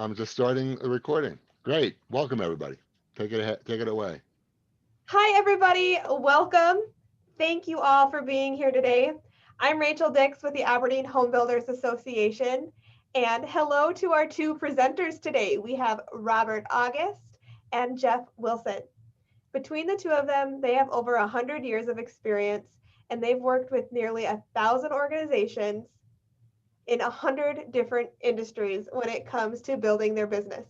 I'm just starting the recording. Great. Welcome, everybody. Take it ahead, take it away. Hi, everybody. Welcome. Thank you all for being here today. I'm Rachel Dix with the Aberdeen Home Builders Association. And hello to our two presenters today. We have Robert August and Jeff Wilson. Between the two of them, they have over 100 years of experience, and they've worked with nearly 1,000 organizations in 100 different industries when it comes to building their business.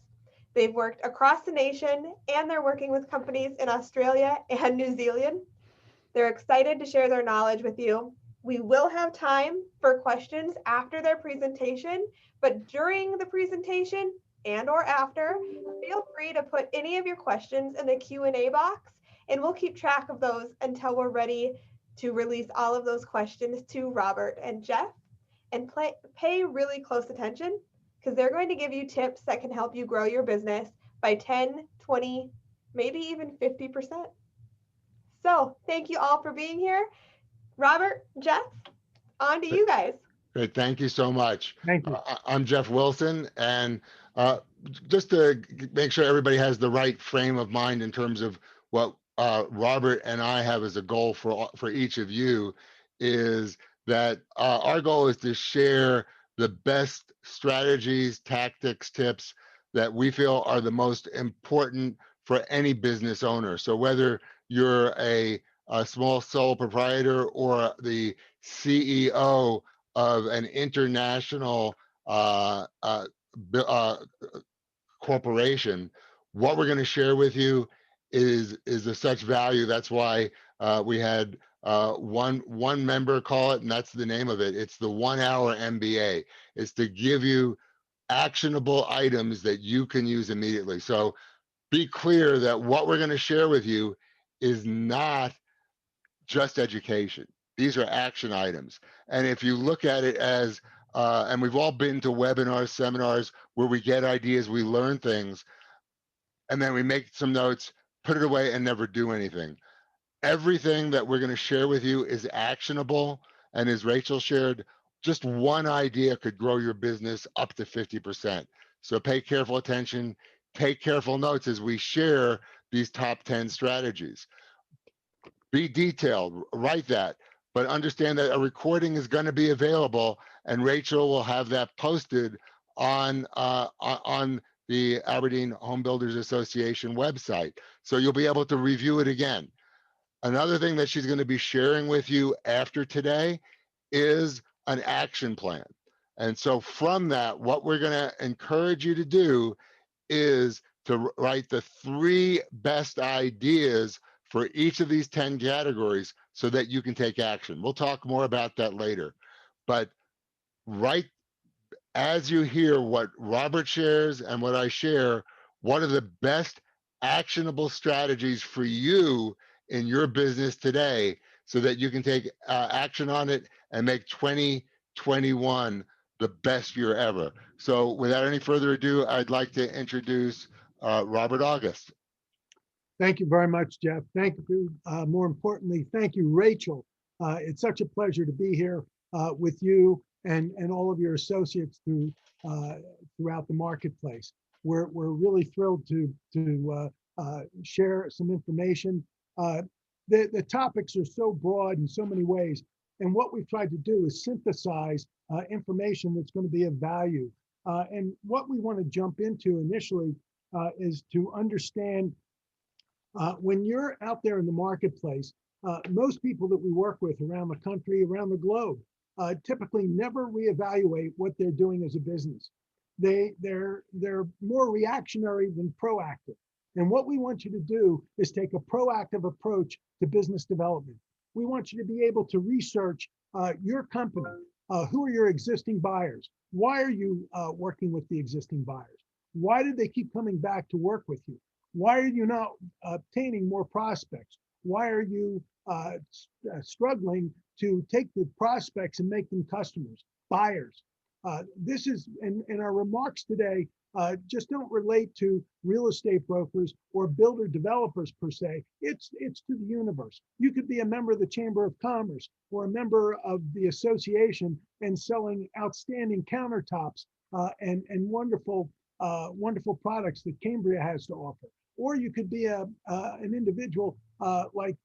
They've worked across the nation, and they're working with companies in Australia and New Zealand. They're excited to share their knowledge with you. We will have time for questions after their presentation, but during the presentation and or after, feel free to put any of your questions in the Q&A box, and we'll keep track of those until we're ready to release all of those questions to Robert and Jeff. And pay really close attention, because they're going to give you tips that can help you grow your business by 10, 20, maybe even 50%. So thank you all for being here. Robert, Jeff, on to you guys. Great. Thank you so much. Thank you. I'm Jeff Wilson, and just to make sure everybody has the right frame of mind in terms of what Robert and I have as a goal for each of you, is that our goal is to share the best strategies, tactics, tips that we feel are the most important for any business owner. So whether you're a small sole proprietor or the CEO of an international corporation, what we're going to share with you is of such value. That's why we had one member call it, and that's the name of it. It's the 1 hour MBA. It's to give you actionable items that you can use immediately. So be clear that what we're going to share with you is not just education. These are action items. And if you look at it as, and we've all been to webinars, seminars where we get ideas, we learn things, and then we make some notes, put it away, and never do anything. Everything that we're going to share with you is actionable. And as Rachel shared, just one idea could grow your business up to 50%. So pay careful attention, take careful notes as we share these top 10 strategies. Be detailed, write that, but understand that a recording is going to be available, and Rachel will have that posted on the Aberdeen Home Builders Association website. So you'll be able to review it again. Another thing that she's going to be sharing with you after today is an action plan. And so from that, what we're going to encourage you to do is to write the 3 best ideas for each of these 10 categories so that you can take action. We'll talk more about that later. But right as you hear what Robert shares and what I share, what are the best actionable strategies for you in your business today so that you can take action on it and make 2021 the best year ever. So without any further ado, I'd like to introduce Robert August. Thank you very much, Jeff. Thank you. More importantly, thank you, Rachel. It's such a pleasure to be here with you and all of your associates throughout the marketplace. We're really thrilled to share some information. The topics are so broad in so many ways, and what we've tried to do is synthesize information that's going to be of value. And what we want to jump into initially is to understand when you're out there in the marketplace, most people that we work with around the country, around the globe, typically never reevaluate what they're doing as a business. They're more reactionary than proactive. And what we want you to do is take a proactive approach to business development. We want you to be able to research your company. Who are your existing buyers? Why are you working with the existing buyers? Why did they keep coming back to work with you? Why are you not obtaining more prospects? Why are you struggling to take the prospects and make them customers, buyers? This is, in our remarks today, just don't relate to real estate brokers or builder developers per se. It's to the universe. You could be a member of the Chamber of Commerce or a member of the association and selling outstanding countertops and wonderful wonderful products that Cambria has to offer. Or you could be an individual like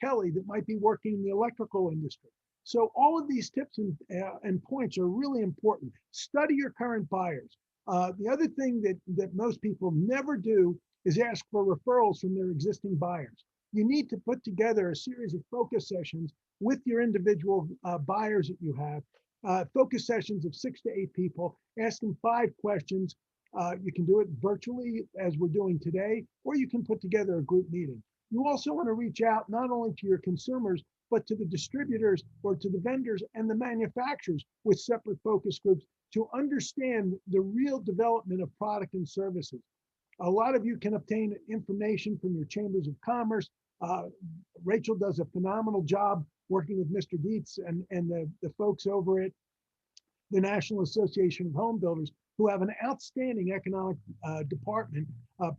Kelly that might be working in the electrical industry. So all of these tips and points are really important. Study your current buyers. The other thing that most people never do is ask for referrals from their existing buyers. You need to put together a series of focus sessions with your individual buyers that you have. Focus sessions of 6 to 8 people. Ask them 5 questions. You can do it virtually as we're doing today, or you can put together a group meeting. You also want to reach out not only to your consumers, but to the distributors or to the vendors and the manufacturers with separate focus groups to understand the real development of product and services. A lot of you can obtain information from your chambers of commerce. Rachel does a phenomenal job working with Mr. Dietz and the folks over at the National Association of Home Builders, who have an outstanding economic department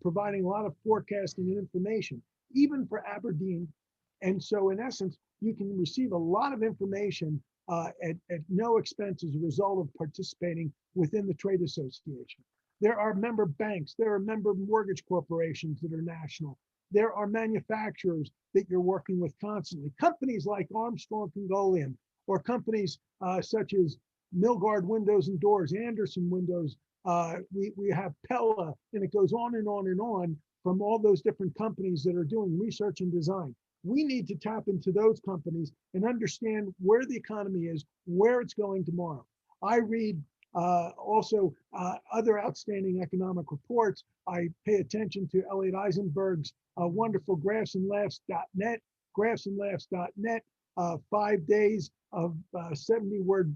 providing a lot of forecasting and information, even for Aberdeen. And so in essence, you can receive a lot of information at no expense as a result of participating within the trade association. There are member banks, there are member mortgage corporations that are national. There are manufacturers that you're working with constantly. Companies like Armstrong Congolian, or companies such as Milgard Windows and Doors, Anderson Windows. We have Pella, and it goes on and on and on from all those different companies that are doing research and design. We need to tap into those companies and understand where the economy is, where it's going tomorrow. I read also other outstanding economic reports. I pay attention to Elliot Eisenberg's wonderful graphsandlaughs.net, graphsandlaughs.net, 5 days of 70-word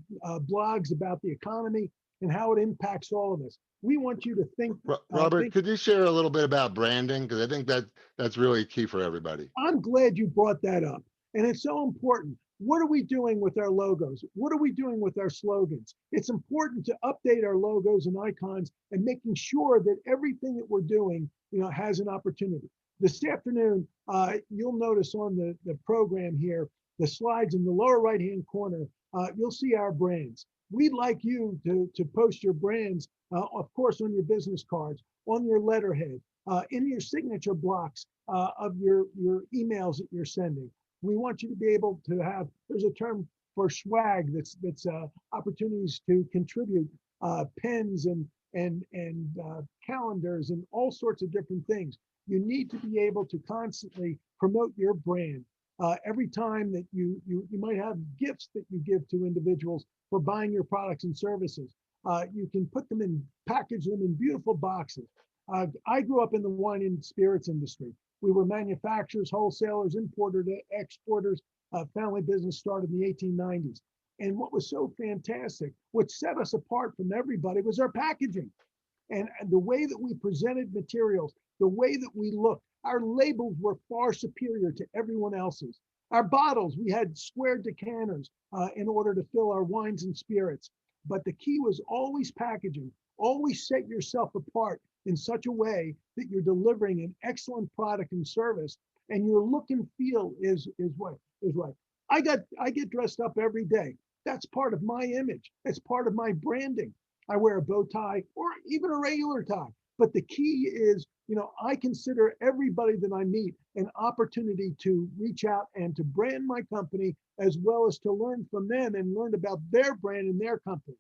blogs about the economy and how it impacts all of us. We want you to think. Robert, could you share a little bit about branding? Because I think that's really key for everybody. I'm glad you brought that up. And it's so important. What are we doing with our logos? What are we doing with our slogans? It's important to update our logos and icons and making sure that everything that we're doing, has an opportunity. This afternoon, you'll notice on the program here, the slides in the lower right-hand corner, you'll see our brands. We'd like you to post your brands, of course, on your business cards, on your letterhead, in your signature blocks of your emails that you're sending. We want you to be able to have, there's a term for swag that's opportunities to contribute, pens and calendars and all sorts of different things. You need to be able to constantly promote your brand. Every time that you might have gifts that you give to individuals for buying your products and services. You can package them in beautiful boxes. I grew up in the wine and spirits industry. We were manufacturers, wholesalers, importers, exporters. Family business started in the 1890s. And what was so fantastic, what set us apart from everybody was our packaging. And the way that we presented materials, the way that we looked, our labels were far superior to everyone else's. Our bottles, we had square decanters in order to fill our wines and spirits. But the key was always packaging. Always set yourself apart in such a way that you're delivering an excellent product and service, and your look and feel is right. I get dressed up every day. That's part of my image. It's part of my branding. I wear a bow tie or even a regular tie. But the key is, I consider everybody that I meet an opportunity to reach out and to brand my company, as well as to learn from them and learn about their brand and their company.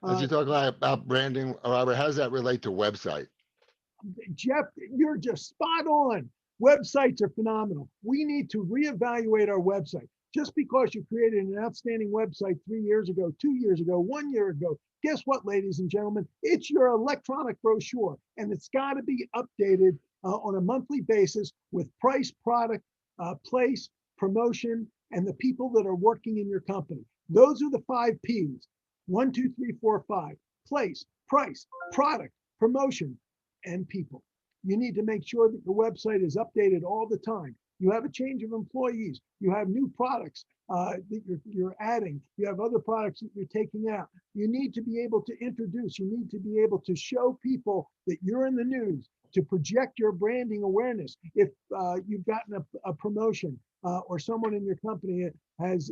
As you talk about branding, Robert, how does that relate to website? Jeff, you're just spot on. Websites are phenomenal. We need to reevaluate our website. Just because you created an outstanding website 3 years ago, 2 years ago, 1 year ago, guess what, ladies and gentlemen? It's your electronic brochure, and it's got to be updated on a monthly basis with price, product, place, promotion, and the people that are working in your company. Those are the 5 Ps. 1, 2, 3, 4, 5. Place, price, product, promotion, and people. You need to make sure that your website is updated all the time. You have a change of employees. You have new products that you're adding. You have other products that you're taking out. You need to be able to introduce. You need to be able to show people that you're in the news, to project your branding awareness. If you've gotten a promotion, or someone in your company has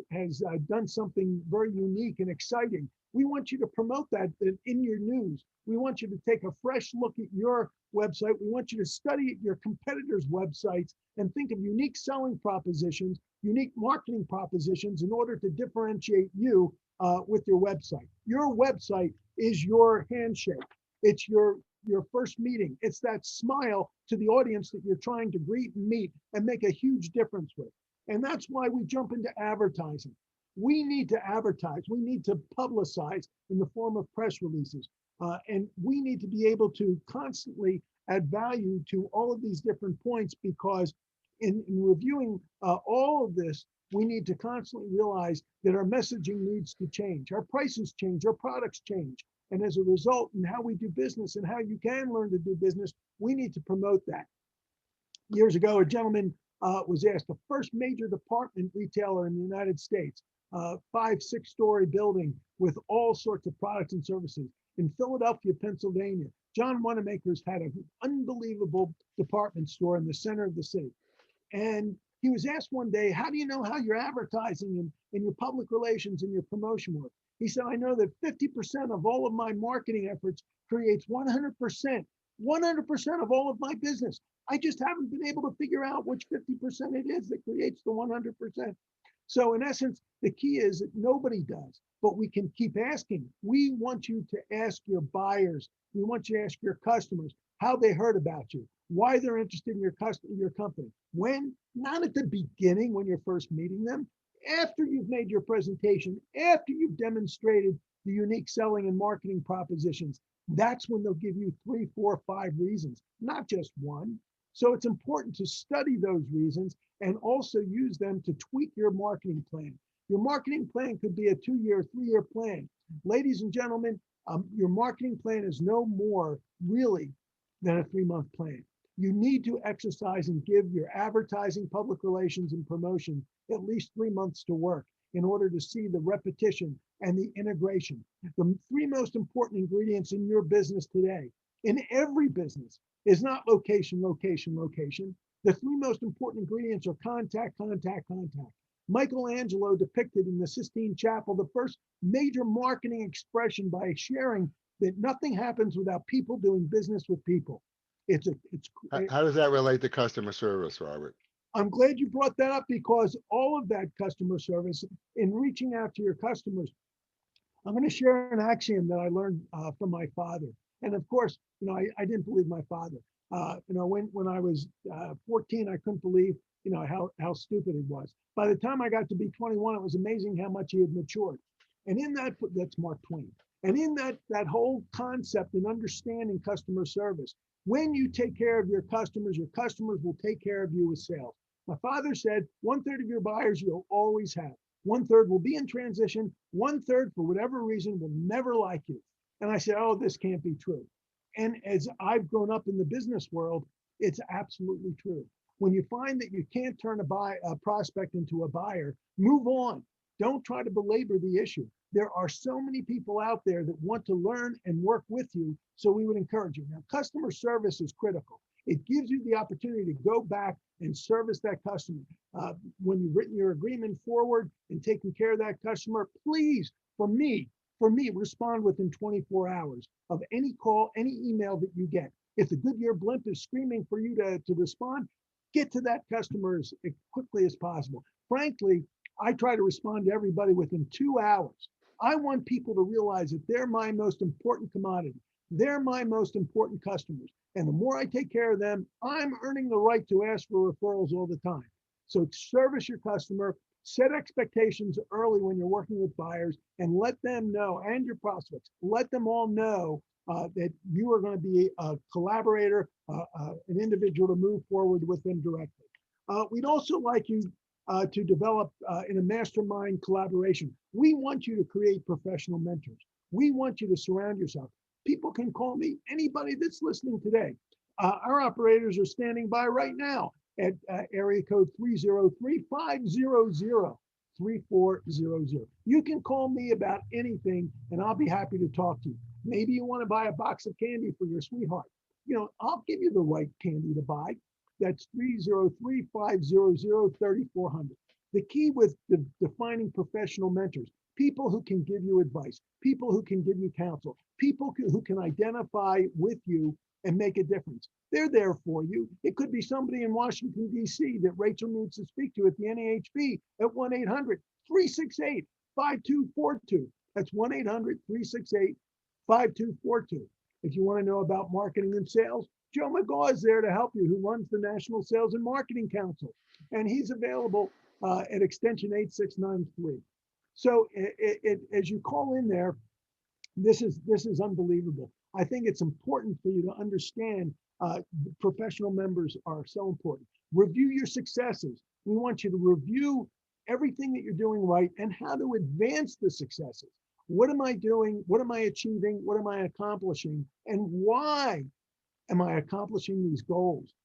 done something very unique and exciting, we want you to promote that in your news. We want you to take a fresh look at your website. We want you to study your competitors' websites and think of unique selling propositions, unique marketing propositions in order to differentiate you with your website. Your website is your handshake. It's your first meeting. It's that smile to the audience that you're trying to greet and meet and make a huge difference with. And that's why we jump into advertising. We need to advertise. We need to publicize in the form of press releases. And we need to be able to constantly add value to all of these different points, because in reviewing all of this, we need to constantly realize that our messaging needs to change. Our prices change, our products change. And as a result, in how we do business and how you can learn to do business, we need to promote that. Years ago, a gentleman was asked, the first major department retailer in the United States, 5-6-story building with all sorts of products and services in Philadelphia, Pennsylvania. John Wanamaker's had an unbelievable department store in the center of the city. And he was asked one day, how do you know how your advertising and your public relations and your promotion work? He said, I know that 50% of all of my marketing efforts creates 100% of all of my business. I just haven't been able to figure out which 50% it is that creates the 100%. So in essence, the key is that nobody does, but we can keep asking. We want you to ask your buyers. We want you to ask your customers how they heard about you, why they're interested in your company. When? Not at the beginning when you're first meeting them. After you've made your presentation, after you've demonstrated the unique selling and marketing propositions, that's when they'll give you 3, 4, 5 reasons, not just one. So it's important to study those reasons and also use them to tweak your marketing plan. Your marketing plan could be a 2-year, 3-year plan. Ladies and gentlemen, your marketing plan is no more really than a 3-month plan. You need to exercise and give your advertising, public relations, and promotion at least 3 months to work in order to see the repetition and the integration. The 3 most important ingredients in your business today, in every business, is not location, location, location. The 3 most important ingredients are contact, contact, contact. Michelangelo depicted in the Sistine Chapel the first major marketing expression by sharing that nothing happens without people doing business with people. How does that relate to customer service, Robert? I'm glad you brought that up, because all of that customer service in reaching out to your customers, I'm going to share an axiom that I learned from my father. And of course, I didn't believe my father. When I was 14, I couldn't believe, how stupid he was. By the time I got to be 21, it was amazing how much he had matured. And in that's Mark Twain. And in that whole concept and understanding customer service, when you take care of your customers will take care of you with sales. My father said 1/3 of your buyers you'll always have. 1/3 will be in transition. 1/3, for whatever reason, will never like you. And I said, oh, this can't be true. And as I've grown up in the business world, it's absolutely true. When you find that you can't turn a prospect into a buyer, move on. Don't try to belabor the issue. There are so many people out there that want to learn and work with you, so we would encourage you. Now, customer service is critical. It gives you the opportunity to go back and service that customer. When you've written your agreement forward and taken care of that customer, please, for me, respond within 24 hours of any call, any email that you get. If the Goodyear blimp is screaming for you to respond, get to that customer as quickly as possible. Frankly, I try to respond to everybody within 2 hours. I want people to realize that they're my most important commodity. They're my most important customers. And the more I take care of them, I'm earning the right to ask for referrals all the time. So service your customer, set expectations early when you're working with buyers, and let them know, and your prospects, let them all know that you are going to be a collaborator, an individual to move forward with them directly. We'd also like you to develop in a mastermind collaboration. We want you to create professional mentors. We want you to surround yourself. People can call me, anybody that's listening today. Our operators are standing by right now at area code 303-500-3400. You can call me about anything and I'll be happy to talk to you. Maybe you want to buy a box of candy for your sweetheart. I'll give you the right candy to buy. That's 303-500-3400. The key with defining professional mentors, people who can give you advice, people who can give you counsel, people who can identify with you and make a difference. They're there for you. It could be somebody in Washington, D.C. that Rachel needs to speak to at the NAHB at 1-800-368-5242. That's 1-800-368-5242. If you want to know about marketing and sales, Joe McGaw is there to help you, who runs the National Sales and Marketing Council. And he's available at extension 8693. So as you call in there, this is unbelievable. I think it's important for you to understand professional members are so important. Review your successes. We want you to review everything that you're doing right and how to advance the successes. What am I doing? What am I achieving? What am I accomplishing? And why am I accomplishing these goals?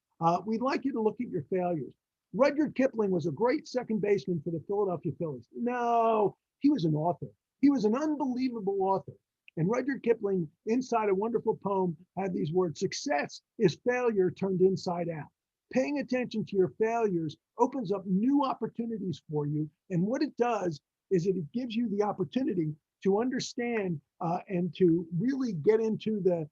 We'd like you to look at your failures. Rudyard Kipling was a great second baseman for the Philadelphia Phillies. No, he was an author. He was an unbelievable author. And Rudyard Kipling, inside a wonderful poem, had these words: success is failure turned inside out. Paying attention to your failures opens up new opportunities for you. And what it does is that it gives you the opportunity to understand and to really get into the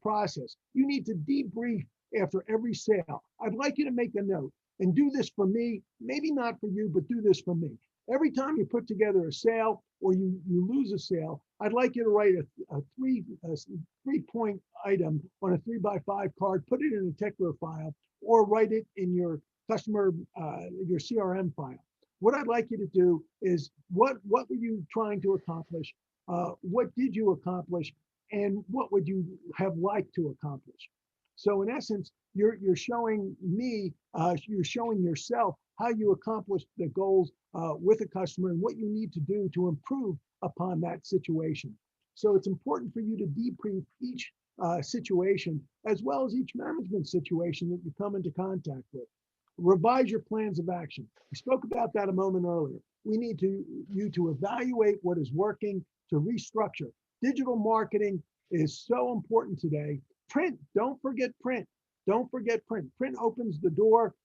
process. You need to debrief after every sale. I'd like you to make a note and do this for me, maybe not for you, but do this for me. Every time you put together a sale or you lose a sale, I'd like you to write a three-point item on a 3x5 card, put it in a tickler file, or write it in your customer, your CRM file. What I'd like you to do is, what were you trying to accomplish? What did you accomplish? And what would you have liked to accomplish? So in essence, you're showing me, you're showing yourself how you accomplished the goals with a customer and what you need to do to improve upon that situation. So it's important for you to debrief each situation as well as each management situation that you come into contact with. Revise your plans of action. We spoke about that a moment earlier. We need you to evaluate what is working, to restructure. Digital marketing is so important today. Print, don't forget print. Don't forget print. Print opens the door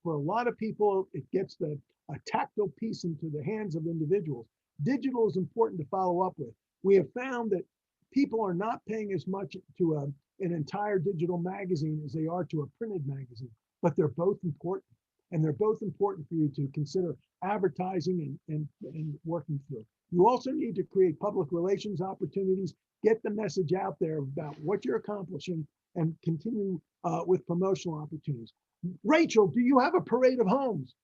for a lot of people. It gets a tactile piece into the hands of individuals. Digital is important to follow up with. We have found that people are not paying as much to an entire digital magazine as they are to a printed magazine, but they're both important. And they're both important for you to consider advertising and working through. You also need to create public relations opportunities, get the message out there about what you're accomplishing, and continue with promotional opportunities. Rachel, do you have a parade of homes?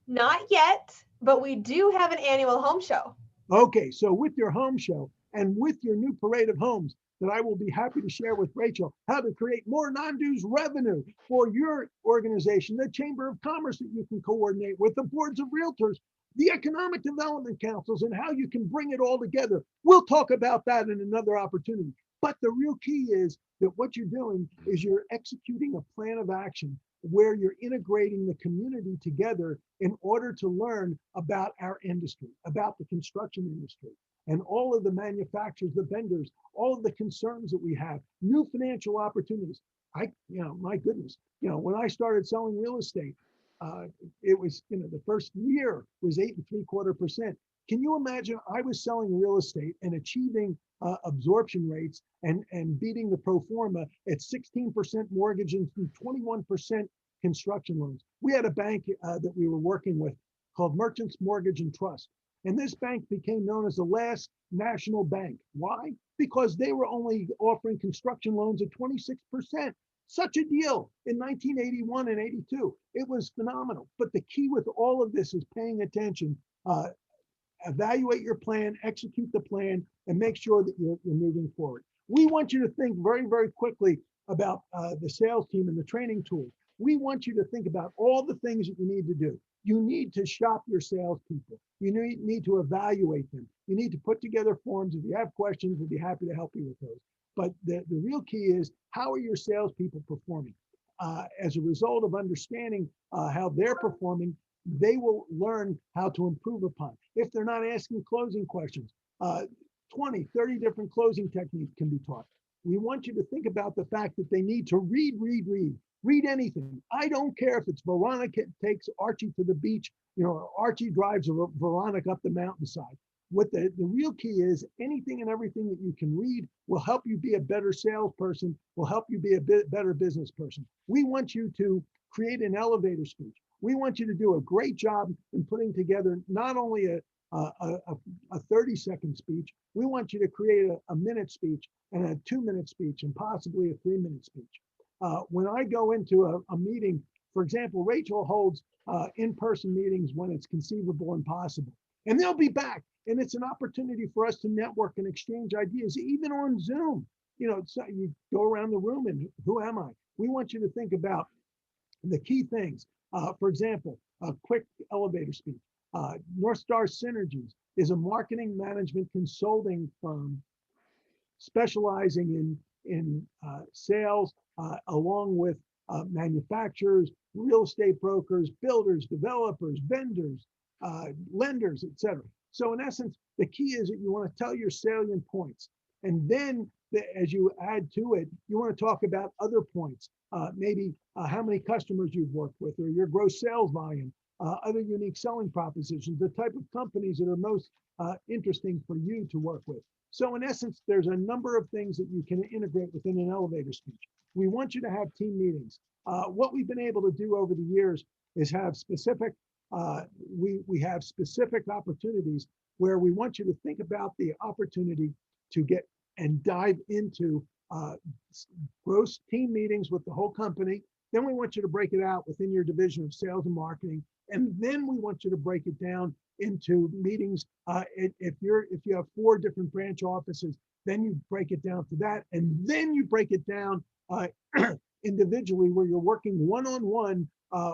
Not yet, but we do have an annual home show. Okay, so with your home show and with your new parade of homes that I will be happy to share with Rachel, how to create more non-dues revenue for your organization, the Chamber of Commerce that you can coordinate with, the boards of realtors, the economic development councils, and how you can bring it all together. We'll talk about that in another opportunity. But the real key is that what you're doing is you're executing a plan of action where you're integrating the community together in order to learn about our industry, about the construction industry, and all of the manufacturers, the vendors, all of the concerns that we have, new financial opportunities. My goodness, when I started selling real estate, it was, the first year was 8.75%. Can you imagine? I was selling real estate and achieving absorption rates and beating the pro forma at 16% mortgage and 21% construction loans. We had a bank that we were working with called Merchants Mortgage and Trust. And this bank became known as the last national bank. Why? Because they were only offering construction loans at 26%. Such a deal in 1981 and 82. It was phenomenal. But the key with all of this is paying attention. Evaluate your plan, execute the plan, and make sure that you're moving forward. We want you to think very, very quickly about the sales team and the training tools. We want you to think about all the things that you need to do. You need to shop your salespeople. You need to evaluate them. You need to put together forms. If you have questions, we'll be happy to help you with those. But the real key is, how are your salespeople performing? As a result of understanding how they're performing, they will learn how to improve upon. If they're not asking closing questions, 20, 30 different closing techniques can be taught. We want you to think about the fact that they need to read, read, read, read anything. I don't care if it's Veronica takes Archie to the beach, or Archie drives Veronica up the mountainside. What the real key is, anything and everything that you can read will help you be a better salesperson, will help you be a better business person. We want you to create an elevator speech. We want you to do a great job in putting together not only a 30-second speech, we want you to create a minute speech and a 2-minute speech and possibly a 3-minute speech. When I go into a meeting, for example, Rachel holds in-person meetings when it's conceivable and possible. And they'll be back. And it's an opportunity for us to network and exchange ideas, even on Zoom. So you go around the room and who am I? We want you to think about the key things. For example, a quick elevator speech. North Star Synergies is a marketing management consulting firm specializing in sales, along with manufacturers, real estate brokers, builders, developers, vendors, lenders, etc. So in essence, the key is that you want to tell your salient points. And then as you add to it, you want to talk about other points, maybe how many customers you've worked with or your gross sales volume, other unique selling propositions, the type of companies that are most interesting for you to work with. So in essence, there's a number of things that you can integrate within an elevator speech. We want you to have team meetings. What we've been able to do over the years is have specific, we have specific opportunities where we want you to think about the opportunity to get and dive into gross team meetings with the whole company. Then we want you to break it out within your division of sales and marketing. And then we want you to break it down into meetings. If you have 4 different branch offices, then you break it down to that. And then you break it down individually where you're working one-on-one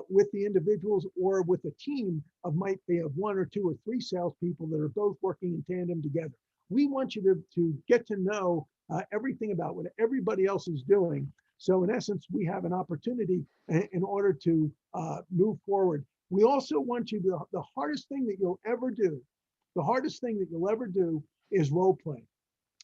with the individuals or with a team of might be of 1 or 2 or 3 salespeople that are both working in tandem together. We want you to get to know everything about what everybody else is doing. So in essence, we have an opportunity in order to move forward. We also want you to, the hardest thing that you'll ever do, is role play.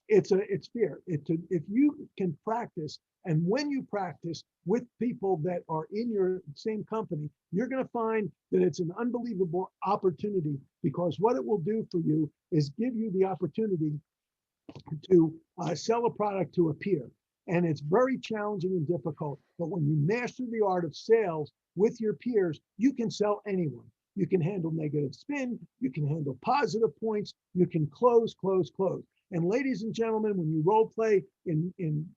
It's fear. If you can practice, and when you practice with people that are in your same company, you're going to find that it's an unbelievable opportunity, because what it will do for you is give you the opportunity to sell a product to a peer. And it's very challenging and difficult. But when you master the art of sales with your peers, you can sell anyone. You can handle negative spin. You can handle positive points. You can close. And ladies and gentlemen, when you role play in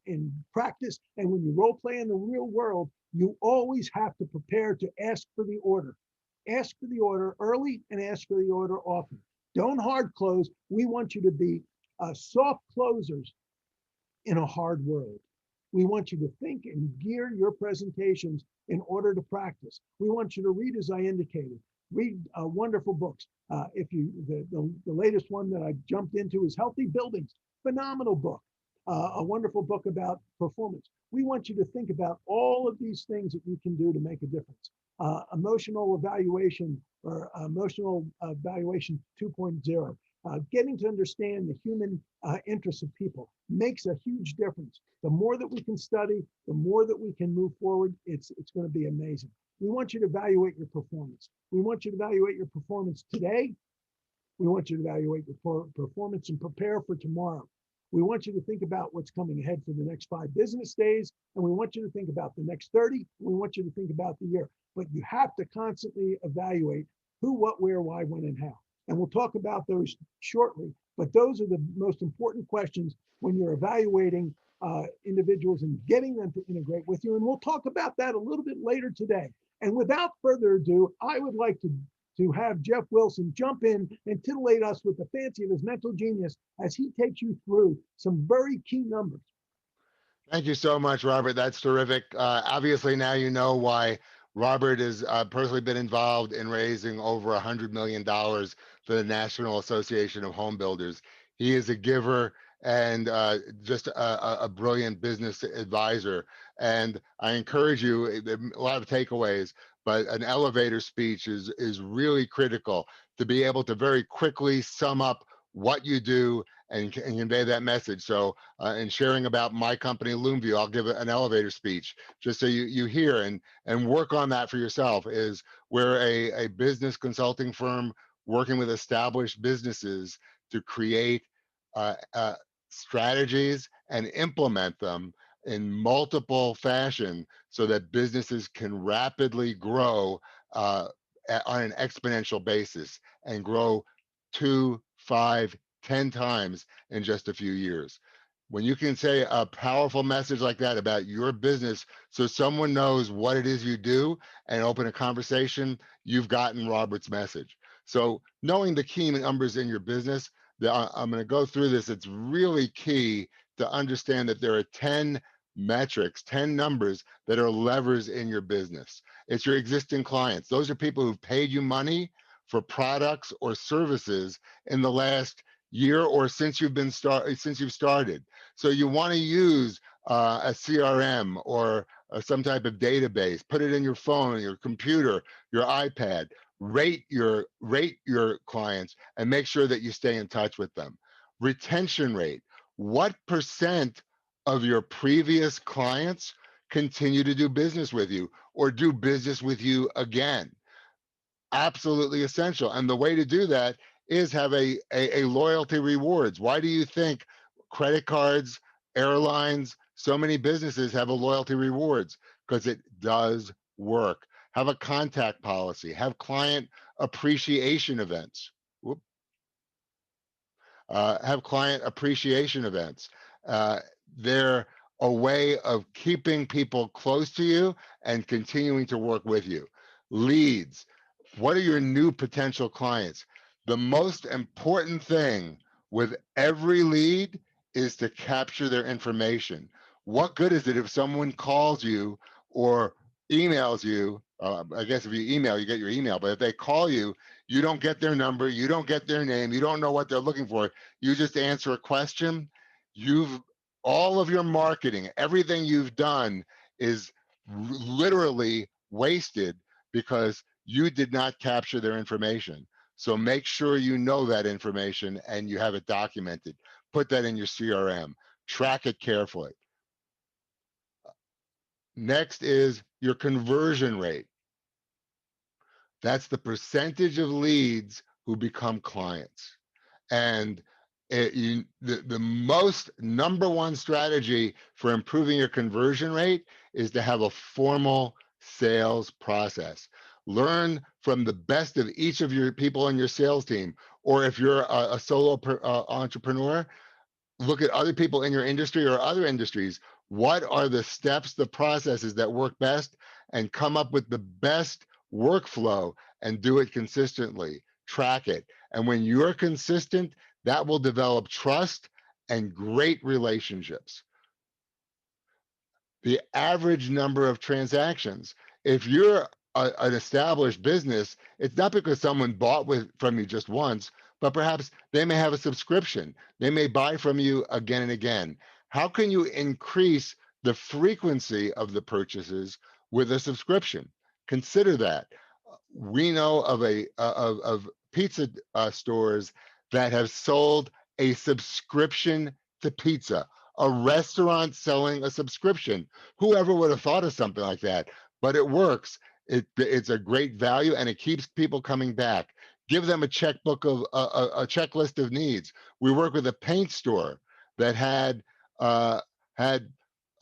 practice and when you role play in the real world, you always have to prepare to ask for the order. Ask for the order early and ask for the order often. Don't hard close. We want you to be soft closers in a hard world. We want you to think and gear your presentations in order to practice. We want you to read, as I indicated, read wonderful books. The latest one that I jumped into is Healthy Buildings, phenomenal book, a wonderful book about performance. We want you to think about all of these things that you can do to make a difference. Emotional evaluation or emotional evaluation 2.0. Getting to understand the human interests of people makes a huge difference. The more that we can study, the more that we can move forward, it's going to be amazing. We want you to evaluate your performance. We want you to evaluate your performance today. We want you to evaluate your performance and prepare for tomorrow. We want you to think about what's coming ahead for the next 5 business days, and we want you to think about the next 30. We want you to think about the year, but you have to constantly evaluate who, what, where, why, when, and how. And we'll talk about those shortly, but those are the most important questions when you're evaluating individuals and getting them to integrate with you. And we'll talk about that a little bit later today. And without further ado, I would like to have Jeff Wilson jump in and titillate us with the fancy of his mental genius as he takes you through some very key numbers. Thank you so much, Robert. That's terrific. Obviously, now you know why Robert has personally been involved in raising over $100 million for the National Association of Home Builders. He is a giver and just a brilliant business advisor. And I encourage you, a lot of takeaways, but an elevator speech is really critical to be able to very quickly sum up what you do and convey that message. So in sharing about my company, Loomview, I'll give an elevator speech just so you hear and work on that for yourself. Is we're a business consulting firm working with established businesses to create strategies and implement them in multiple fashion so that businesses can rapidly grow on an exponential basis and grow 2, 5, 10 times in just a few years. When you can say a powerful message like that about your business so someone knows what it is you do and open a conversation, you've gotten Robert's message. So knowing the key numbers in your business, I'm going to go through this. It's really key to understand that there are 10 metrics, 10 numbers that are levers in your business. It's your existing clients. Those are people who've paid you money for products or services in the last year or since you've started. So you want to use a CRM or some type of database. Put it in your phone, your computer, your iPad. Rate your clients and make sure that you stay in touch with them. Retention rate. What percent of your previous clients continue to do business with you or do business with you again? Absolutely essential. And the way to do that is have a loyalty rewards. Why do you think credit cards, airlines, so many businesses have a loyalty rewards? Because it does work. Have a contact policy, have client appreciation events. Whoop. Have client appreciation events. Uh, they're a way of keeping people close to you and continuing to work with you. Leads. What are your new potential clients? The most important thing with every lead is to capture their information. What good is it if someone calls you or emails you? I guess if you email, you get your email, but if they call you, you don't get their number, you don't get their name, you don't know what they're looking for. You just answer a question. You've all of your marketing, everything you've done is literally wasted because you did not capture their information. So make sure you know that information and you have it documented. Put that in your CRM. Track it carefully. Next is your conversion rate. That's the percentage of leads who become clients. And the most number one strategy for improving your conversion rate is to have a formal sales process. Learn from the best of each of your people on your sales team. Or if you're a solo entrepreneur, look at other people in your industry or other industries. What are the steps, the processes that work best, and come up with the best workflow and do it consistently. Track it. And when you're consistent, that will develop trust and great relationships. The average number of transactions. If you're an established business, it's not because someone bought from you just once, but perhaps they may have a subscription. They may buy from you again and again. How can you increase the frequency of the purchases with a subscription? Consider that. We know of pizza stores that have sold a subscription to pizza, a restaurant selling a subscription. Whoever would have thought of something like that? But it works. It's a great value and it keeps people coming back. Give them a checkbook of a checklist of needs. We work with a paint store that had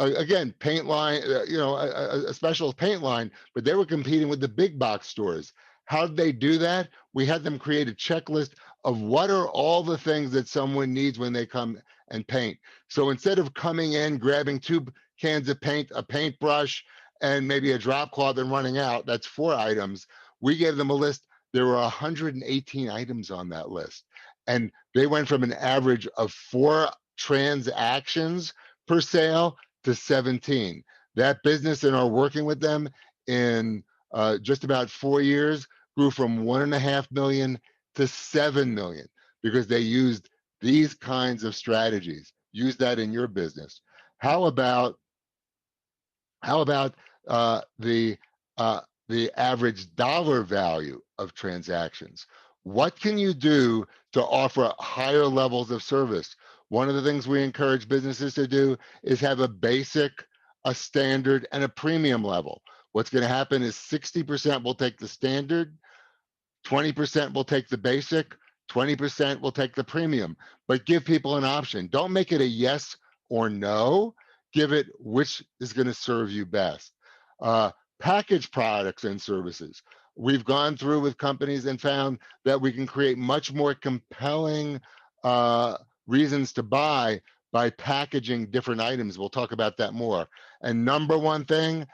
again paint line, a special paint line, but they were competing with the big box stores. How did they do that? We had them create a checklist of what are all the things that someone needs when they come and paint. So instead of coming in, grabbing 2 cans of paint, a paintbrush, and maybe a drop cloth and running out, that's 4 items. We gave them a list. There were 118 items on that list. And they went from an average of 4 transactions per sale to 17. That business and are working with them in just about 4 years grew from 1.5 million to 7 million because they used these kinds of strategies. Use that in your business. How about the average dollar value of transactions? What can you do to offer higher levels of service. One of the things we encourage businesses to do is have a basic, a standard, and a premium level. What's going to happen is 60% will take the standard, 20% will take the basic, 20% will take the premium, but give people an option. Don't make it a yes or no. Give it which is going to serve you best. Package products and services. We've gone through with companies and found that we can create much more compelling reasons to buy by packaging different items. We'll talk about that more. And number one thing,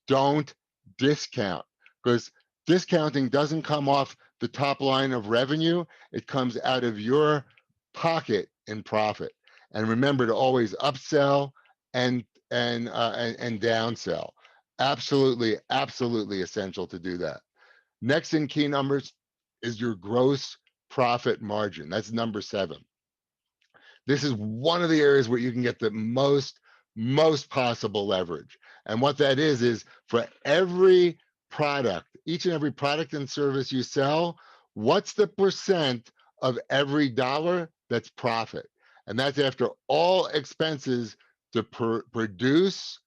don't discount, because discounting doesn't come off the top line of revenue. It comes out of your pocket in profit. And remember to always upsell and downsell. Absolutely, absolutely essential to do that. Next in key numbers is your gross profit margin. That's number 7. This is one of the areas where you can get the most possible leverage. And what that is for every product, each and every product and service you sell, what's the percent of every dollar that's profit? And that's after all expenses to produce,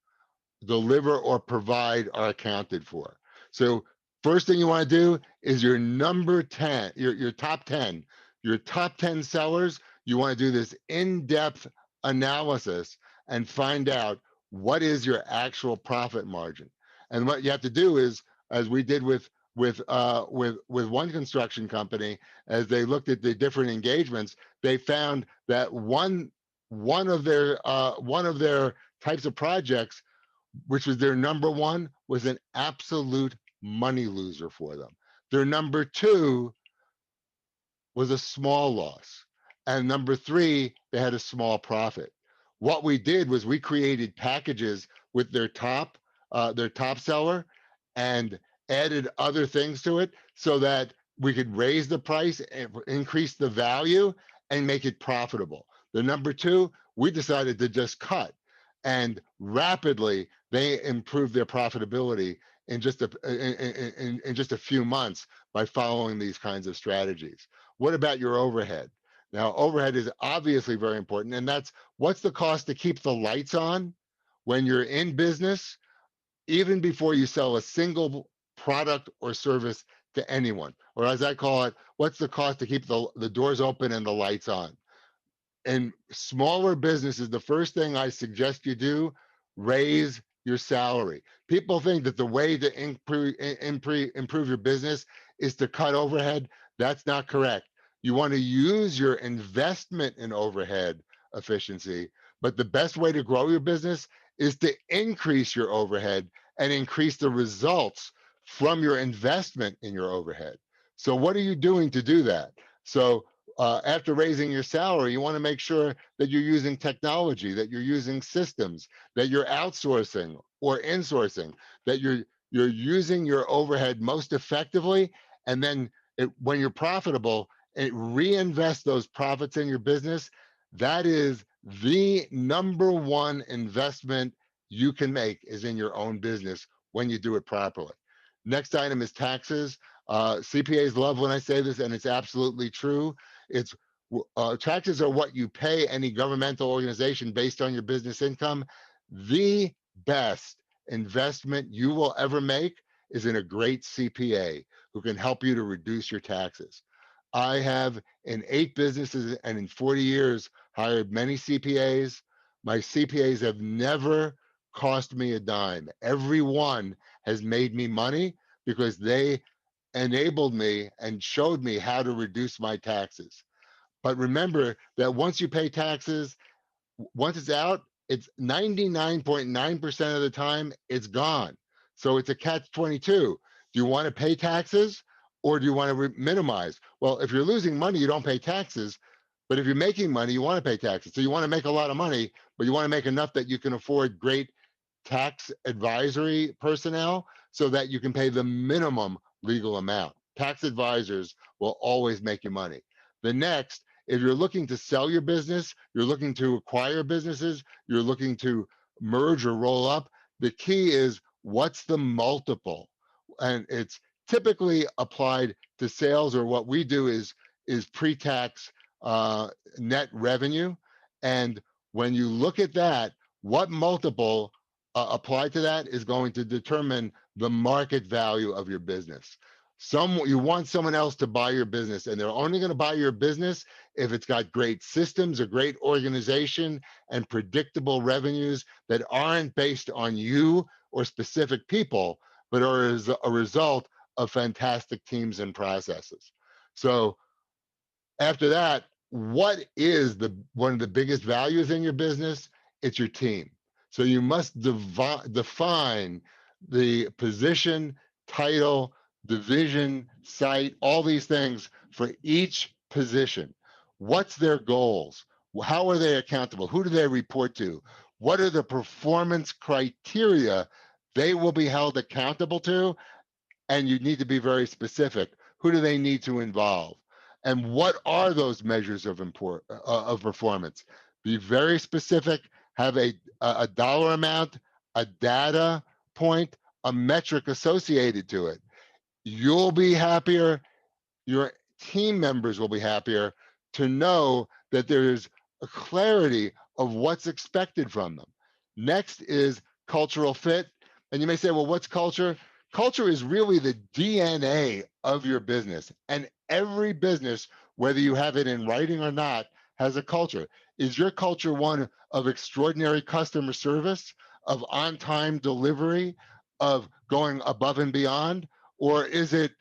deliver, or provide are accounted for. So first thing you want to do is your number 10, your top 10, your top 10 sellers, you want to do this in-depth analysis and find out what is your actual profit margin. And what you have to do is, as we did with one construction company, as they looked at the different engagements, they found that one of their types of projects, which was their number one, was an absolute money loser for them. Their number 2 was a small loss. And number 3, they had a small profit. What we did was we created packages with their top seller and added other things to it so that we could raise the price, increase the value, and make it profitable. The number 2, we decided to just cut, and rapidly they improved their profitability in just a few months by following these kinds of strategies. What about your overhead? Now, overhead is obviously very important, and that's what's the cost to keep the lights on when you're in business, even before you sell a single product or service to anyone. Or as I call it, what's the cost to keep the doors open and the lights on? In smaller businesses, the first thing I suggest you do, raise your salary. People think that the way to improve your business is to cut overhead. That's not correct. You want to use your investment in overhead efficiency, but the best way to grow your business is to increase your overhead and increase the results from your investment in your overhead. So what are you doing to do that? So after raising your salary, you want to make sure that you're using technology, that you're using systems, that you're outsourcing or insourcing, that you're using your overhead most effectively, and then when you're profitable, reinvest those profits in your business. That is the number one investment you can make, is in your own business when you do it properly. Next item is taxes. CPAs love when I say this, and it's absolutely true. It's taxes are what you pay any governmental organization based on your business income. The best investment you will ever make is in a great CPA who can help you to reduce your taxes. I have, in 8 businesses and in 40 years, hired many CPAs. My CPAs have never cost me a dime. Every one has made me money because they enabled me and showed me how to reduce my taxes. But remember that once you pay taxes, once it's out, it's 99.9% of the time it's gone. So it's a catch-22. Do you want to pay taxes, or do you want to minimize? Well, if you're losing money, you don't pay taxes. But if you're making money, you want to pay taxes. So you want to make a lot of money, but you want to make enough that you can afford great tax advisory personnel so that you can pay the minimum legal amount. Tax advisors will always make you money. The next, if you're looking to sell your business, you're looking to acquire businesses, you're looking to merge or roll up, the key is what's the multiple? And it's typically applied to sales, or what we do is is pre-tax net revenue. And when you look at that, what multiple applied to that is going to determine the market value of your business. You want someone else to buy your business, and they're only going to buy your business if it's got great systems, a great organization, and predictable revenues that aren't based on you or specific people, but are as a result of fantastic teams and processes. So after that, what is the one of the biggest values in your business? It's your team. So you must define the position, title, division, site, all these things for each position. What's their goals? How are they accountable? Who do they report to? What are the performance criteria they will be held accountable to? And you need to be very specific. Who do they need to involve? And what are those measures of performance? Be very specific. Have a dollar amount, a data point, a metric associated to it. You'll be happier. Your team members will be happier to know that there's a clarity of what's expected from them. Next is cultural fit. And you may say, well, what's culture? Culture is really the DNA of your business. And every business, whether you have it in writing or not, has a culture. Is your culture one of extraordinary customer service, of on time delivery, of going above and beyond? Or is it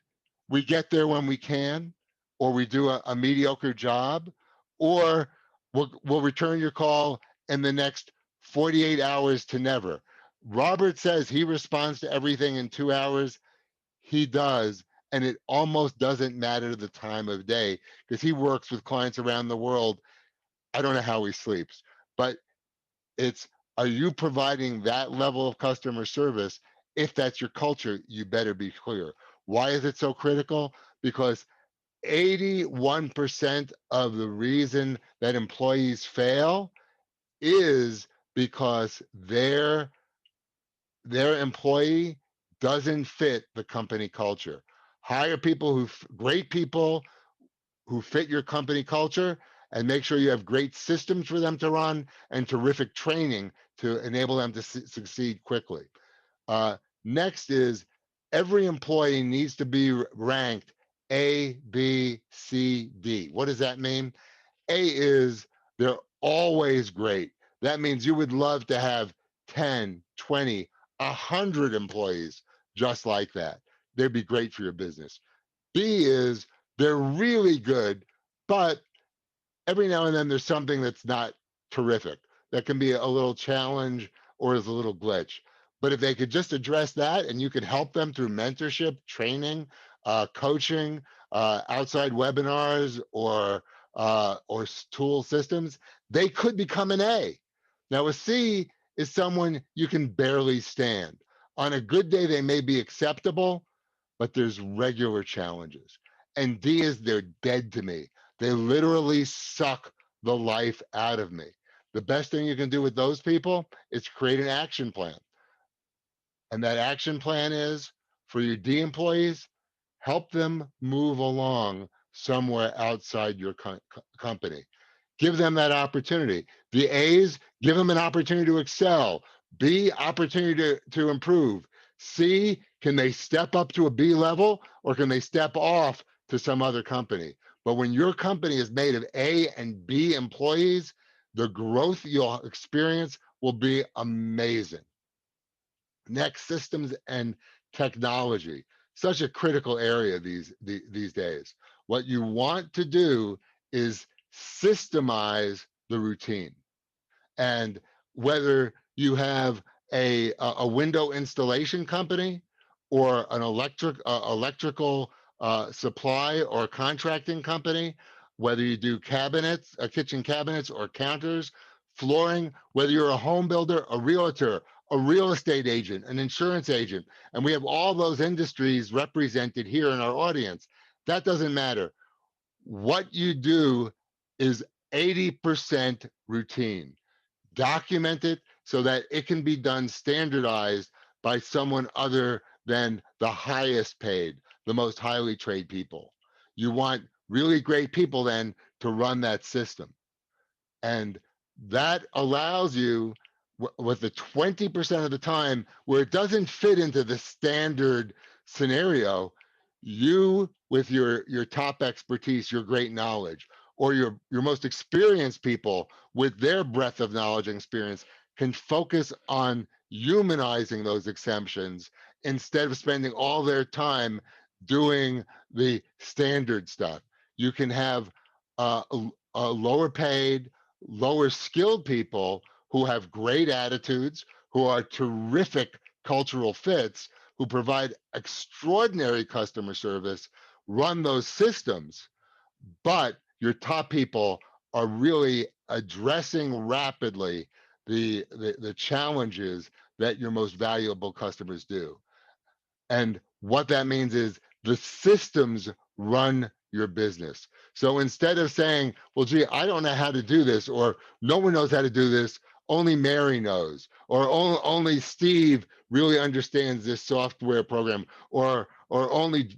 we get there when we can, or we do a mediocre job, or we'll return your call in the next 48 hours to never? Robert says he responds to everything in 2 hours. He does. And it almost doesn't matter the time of day because he works with clients around the world. I don't know how he sleeps, but it's, are you providing that level of customer service? If that's your culture, you better be clear. Why is it so critical? Because 81% of the reason that employees fail is because their employee doesn't fit the company culture. Hire great people who fit your company culture, and make sure you have great systems for them to run and terrific training to enable them to succeed quickly. Next is every employee needs to be ranked A, B, C, D. What does that mean? A is they're always great. That means you would love to have 10, 20, 100 employees just like that. They'd be great for your business. B is they're really good, but every now and then there's something that's not terrific. That can be a little challenge or is a little glitch. But if they could just address that and you could help them through mentorship, training, coaching, outside webinars, or tool systems, they could become an A. Now a C is someone you can barely stand. On a good day, they may be acceptable, but there's regular challenges. And D is they're dead to me. They literally suck the life out of me. The best thing you can do with those people is create an action plan. And that action plan is for your D employees, help them move along somewhere outside your company. Give them that opportunity. The A's, give them an opportunity to excel. B, opportunity to improve. C, can they step up to a B level or can they step off to some other company? But when your company is made of A and B employees, the growth you'll experience will be amazing. Next, systems and technology. Such a critical area these days. What you want to do is systemize the routine. And whether you have a window installation company or an electrical supply or contracting company, whether you do cabinets, kitchen cabinets or counters, flooring, whether you're a home builder, a realtor, a real estate agent, an insurance agent, and we have all those industries represented here in our audience. That doesn't matter. What you do is 80% routine. Document it so that it can be done standardized by someone other than the highest paid, the most highly trained people. You want really great people then to run that system. And that allows you with the 20% of the time where it doesn't fit into the standard scenario, you with your top expertise, your great knowledge, or your most experienced people with their breadth of knowledge and experience can focus on humanizing those exemptions instead of spending all their time doing the standard stuff. You can have a lower paid, lower skilled people who have great attitudes, who are terrific cultural fits, who provide extraordinary customer service, run those systems, but your top people are really addressing rapidly the challenges that your most valuable customers do. And what that means is the systems run your business. So instead of saying, well, gee, I don't know how to do this, or no one knows how to do this, only Mary knows, or only Steve really understands this software program, or only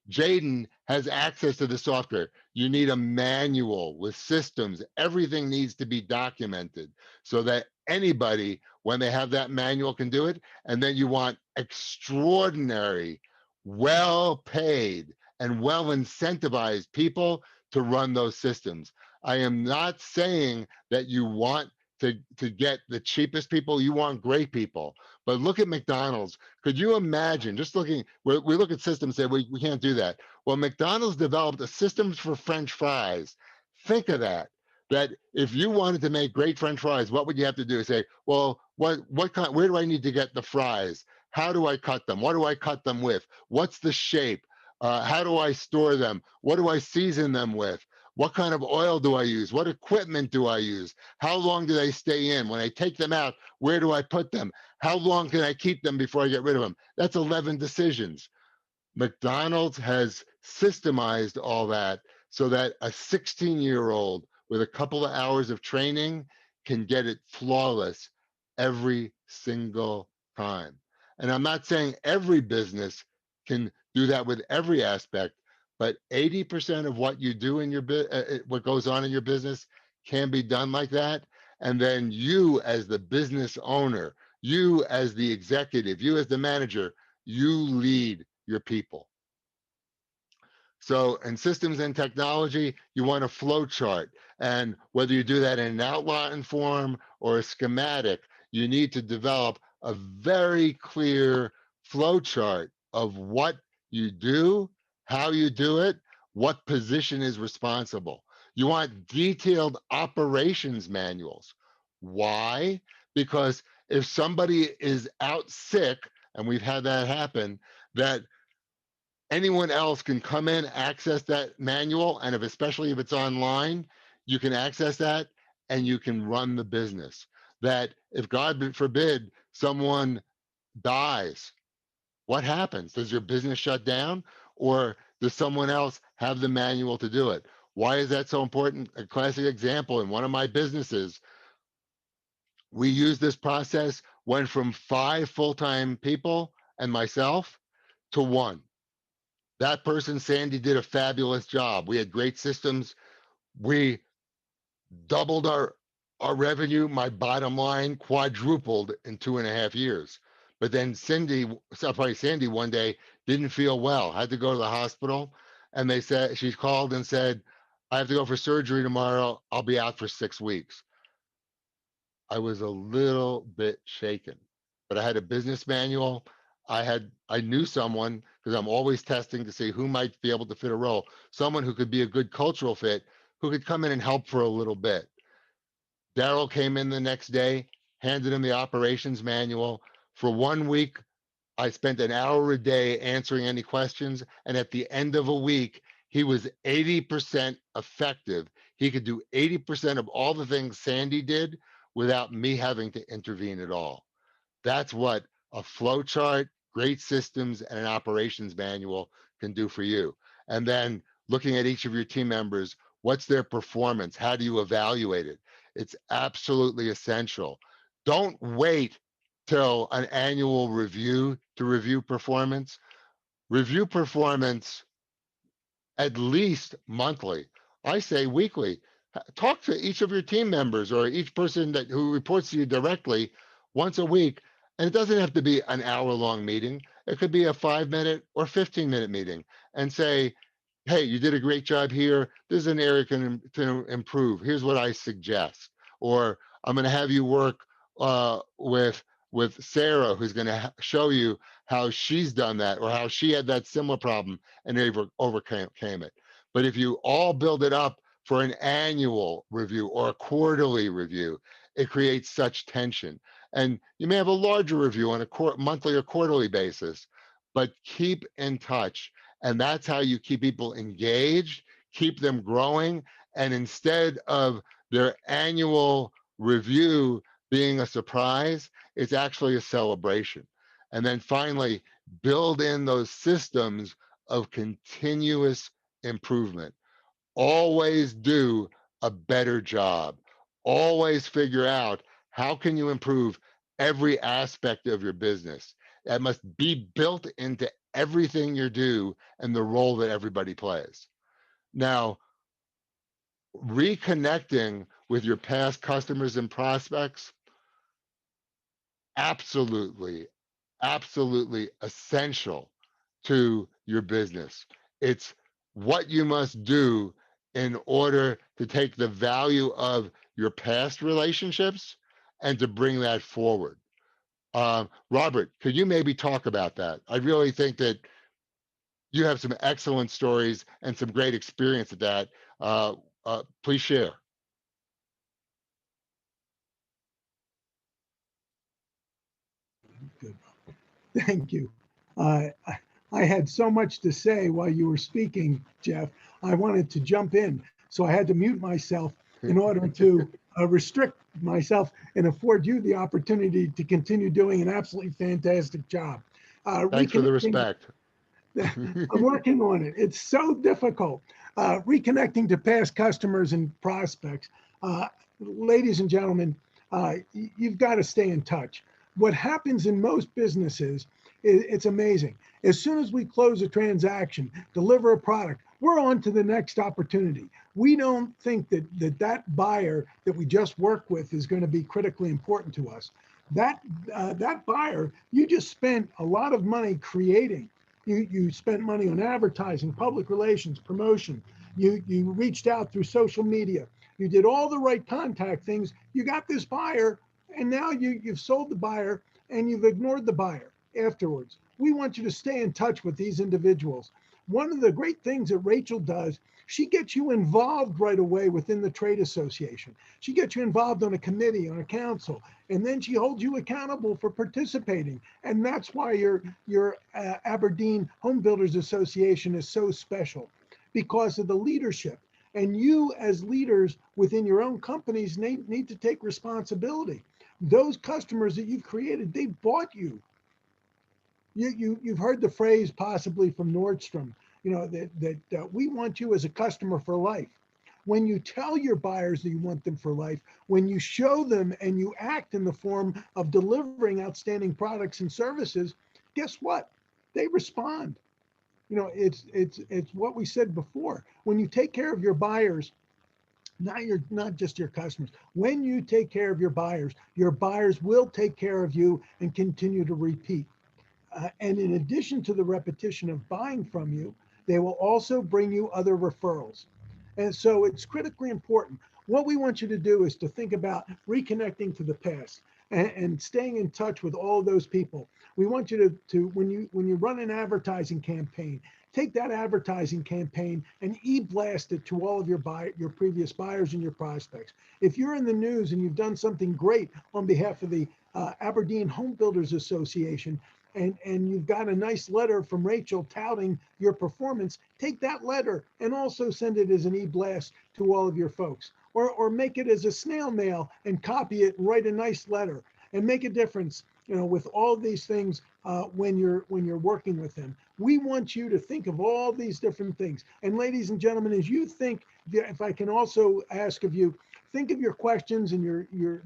Jaden has access to the software. You need a manual with systems. Everything needs to be documented so that anybody, when they have that manual, can do it. And then you want extraordinary, well paid, and well incentivized people to run those systems. I am not saying that you want to get the cheapest people, you want great people. But look at McDonald's. Could you imagine, just looking, we look at systems and say we can't do that. Well, McDonald's developed a system for French fries. Think of that. That if you wanted to make great French fries, what would you have to do? Say, well, what kind, where do I need to get the fries? How do I cut them? What do I cut them with? What's the shape? How do I store them? What do I season them with? What kind of oil do I use? What equipment do I use? How long do they stay in? When I take them out, where do I put them? How long can I keep them before I get rid of them? That's 11 decisions. McDonald's has systemized all that so that a 16-year-old with a couple of hours of training can get it flawless every single time. And I'm not saying every business can do that with every aspect, but 80% of what you do in your what goes on in your business can be done like that. And then you as the business owner, you as the executive, you as the manager, you lead your people. So in systems and technology, you want a flow chart. And whether you do that in an outline form or a schematic, you need to develop a very clear flow chart of what you do, how you do it, what position is responsible. You want detailed operations manuals. Why? Because if somebody is out sick, and we've had that happen, that anyone else can come in, access that manual, and if especially if it's online, you can access that and you can run the business. That if God forbid someone dies, what happens? Does your business shut down, or does someone else have the manual to do it? Why is that so important? A classic example in one of my businesses, we used this process, went from 5 full-time people and myself to 1. That person, Sandy, did a fabulous job. We had great systems. We doubled our revenue. My bottom line quadrupled in 2.5 years. But then Sandy one day didn't feel well, had to go to the hospital. And they said, she called and said, I have to go for surgery tomorrow. I'll be out for 6 weeks. I was a little bit shaken, but I had a business manual. I knew someone because I'm always testing to see who might be able to fit a role. Someone who could be a good cultural fit, who could come in and help for a little bit. Daryl came in the next day, handed him the operations manual. For 1 week, I spent an hour a day answering any questions. And at the end of a week, he was 80% effective. He could do 80% of all the things Sandy did without me having to intervene at all. That's what a flow chart, great systems, and an operations manual can do for you. And then looking at each of your team members, what's their performance? How do you evaluate it? It's absolutely essential. Don't wait till an annual review to review performance. Review performance at least monthly. I say weekly. Talk to each of your team members or each person who reports to you directly once a week. And it doesn't have to be an hour-long meeting. It could be a 5-minute or 15-minute meeting, and say, hey, you did a great job here. This is an area to improve. Here's what I suggest. Or I'm going to have you work with Sarah, who's going to show you how she's done that or how she had that similar problem and they overcame it. But if you all build it up for an annual review or a quarterly review, it creates such tension. And you may have a larger review on a monthly or quarterly basis, but keep in touch. And that's how you keep people engaged, keep them growing. And instead of their annual review being a surprise, it's actually a celebration. And then finally, build in those systems of continuous improvement. Always do a better job. Always figure out how can you improve every aspect of your business. That must be built into everything you do and the role that everybody plays. Now, reconnecting with your past customers and prospects, absolutely, absolutely essential to your business. It's what you must do in order to take the value of your past relationships and to bring that forward. Robert, could you maybe talk about that? I really think that you have some excellent stories and some great experience at that. Please share. Good. Thank you. I had so much to say while you were speaking, Jeff. I wanted to jump in, so I had to mute myself in order to restrict myself and afford you the opportunity to continue doing an absolutely fantastic job. Thanks for the Reconnecting, respect. I'm working on it. It's so difficult. Reconnecting to past customers and prospects. Ladies and gentlemen, you've got to stay in touch. What happens in most businesses, it's amazing. As soon as we close a transaction, deliver a product, we're on to the next opportunity. We don't think that buyer that we just worked with is going to be critically important to us. That buyer, you just spent a lot of money creating. You spent money on advertising, public relations, promotion. You reached out through social media. You did all the right contact things. You got this buyer, and now you've sold the buyer and you've ignored the buyer afterwards. We want you to stay in touch with these individuals. One of the great things that Rachel does, she gets you involved right away within the trade association. She gets you involved on a committee, on a council, and then she holds you accountable for participating. And that's why your Aberdeen Home Builders Association is so special, because of the leadership. And you as leaders within your own companies need to take responsibility. Those customers that you've created, they bought you. You've heard the phrase possibly from Nordstrom, that we want you as a customer for life. When you tell your buyers that you want them for life, when you show them and you act in the form of delivering outstanding products and services, guess what? They respond. It's what we said before. When you take care of your buyers, not just your customers. When you take care of your buyers will take care of you and continue to repeat. And in addition to the repetition of buying from you, they will also bring you other referrals. And so it's critically important. What we want you to do is to think about reconnecting to the past and staying in touch with all those people. We want you to when you run an advertising campaign, take that advertising campaign and e-blast it to all of your previous buyers and your prospects. If you're in the news and you've done something great on behalf of the Aberdeen Home Builders Association, and you've got a nice letter from Rachel touting your performance, take that letter and also send it as an e-blast to all of your folks. Or make it as a snail mail and copy it and write a nice letter and make a difference, with all these things when you're working with them. We want you to think of all these different things. And ladies and gentlemen, as you think, if I can also ask of you, think of your questions and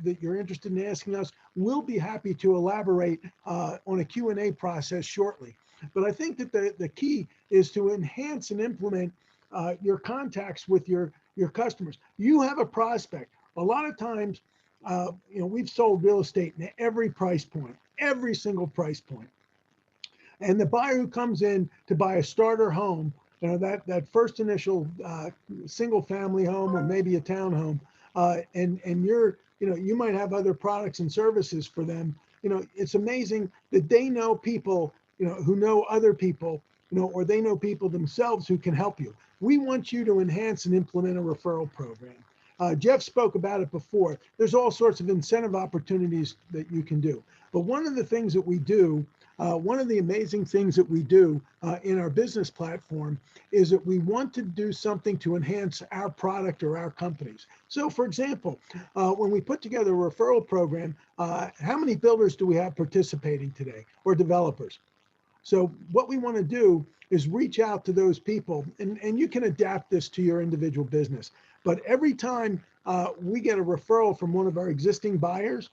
that you're interested in asking us. We'll be happy to elaborate on a Q&A process shortly. But I think that the key is to enhance and implement your contacts with your customers. You have a prospect. A lot of times, we've sold real estate in every price point, every single price point. And the buyer who comes in to buy a starter home, that first initial single family home or maybe a townhome, and you might have other products and services for them. It's amazing that they know people, who know other people, or they know people themselves who can help you. We want you to enhance and implement a referral program. Jeff spoke about it before. There's all sorts of incentive opportunities that you can do. But one of the things that we do, one of the amazing things that we do in our business platform is that we want to do something to enhance our product or our companies. So for example, when we put together a referral program, how many builders do we have participating today, or developers? So what we want to do is reach out to those people, and you can adapt this to your individual business. But every time we get a referral from one of our existing buyers,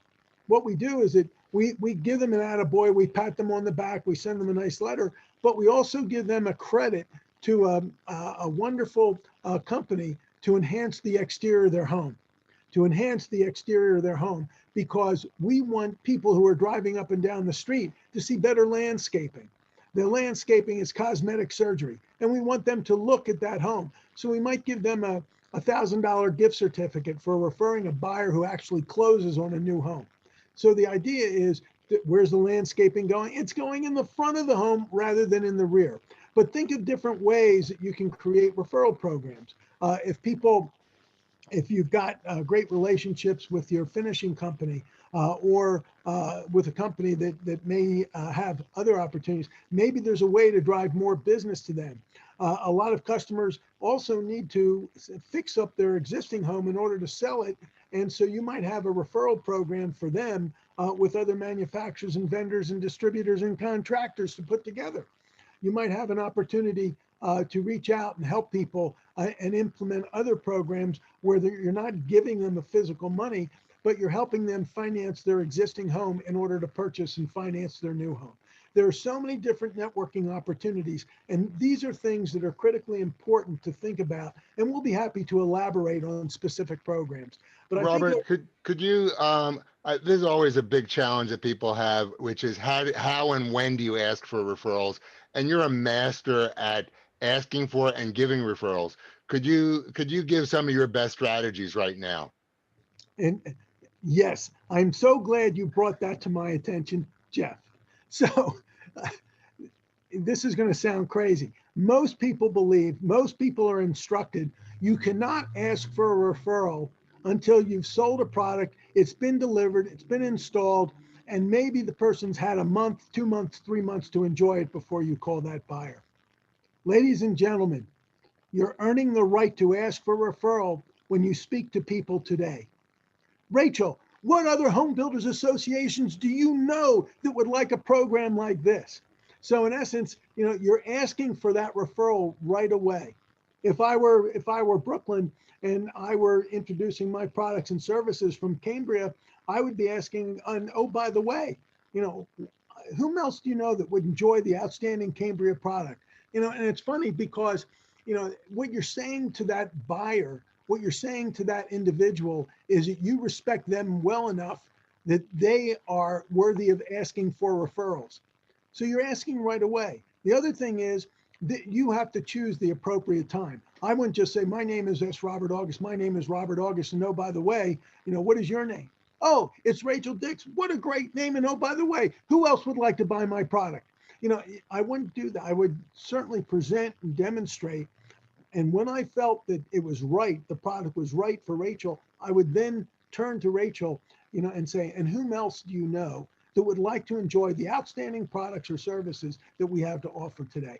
what we do is that we give them an attaboy, we pat them on the back, we send them a nice letter, but we also give them a credit to a wonderful company to enhance the exterior of their home. To enhance the exterior of their home, because we want people who are driving up and down the street to see better landscaping. The landscaping is cosmetic surgery, and we want them to look at that home. So we might give them a $1,000 gift certificate for referring a buyer who actually closes on a new home. So the idea is that where's the landscaping going? It's going in the front of the home rather than in the rear. But think of different ways that you can create referral programs. If you've got great relationships with your finishing company or with a company that may have other opportunities, maybe there's a way to drive more business to them. A lot of customers also need to fix up their existing home in order to sell it. And so you might have a referral program for them with other manufacturers and vendors and distributors and contractors to put together. You might have an opportunity to reach out and help people and implement other programs where you're not giving them a physical money, but you're helping them finance their existing home in order to purchase and finance their new home. There are so many different networking opportunities, and these are things that are critically important to think about, and we'll be happy to elaborate on specific programs. But Robert, I think could you, there's always a big challenge that people have, which is how and when do you ask for referrals? And you're a master at asking for and giving referrals. Could you give some of your best strategies right now? and yes, I'm so glad you brought that to my attention, Jeff. So this is going to sound crazy. Most people are instructed, you cannot ask for a referral until you've sold a product, it's been delivered, it's been installed, and maybe the person's had a month, 2 months, 3 months to enjoy it before you call that buyer. Ladies and gentlemen, you're earning the right to ask for referral when you speak to people today. Rachel, what other home builders associations do you know that would like a program like this? So in essence, you're asking for that referral right away. If I were Brooklyn and I were introducing my products and services from Cambria, I would be asking, oh, by the way, whom else do you know that would enjoy the outstanding Cambria product? And it's funny because, what you're saying to that buyer, what you're saying to that individual is that you respect them well enough that they are worthy of asking for referrals. So you're asking right away. The other thing is that you have to choose the appropriate time. I wouldn't just say, my name is Robert August. My name is Robert August. And oh, by the way, what is your name? Oh, it's Rachel Dix. What a great name. And oh, by the way, who else would like to buy my product? I wouldn't do that. I would certainly present and demonstrate. And when I felt that it was right, the product was right for Rachel, I would then turn to Rachel, and say, and whom else do you know that would like to enjoy the outstanding products or services that we have to offer today?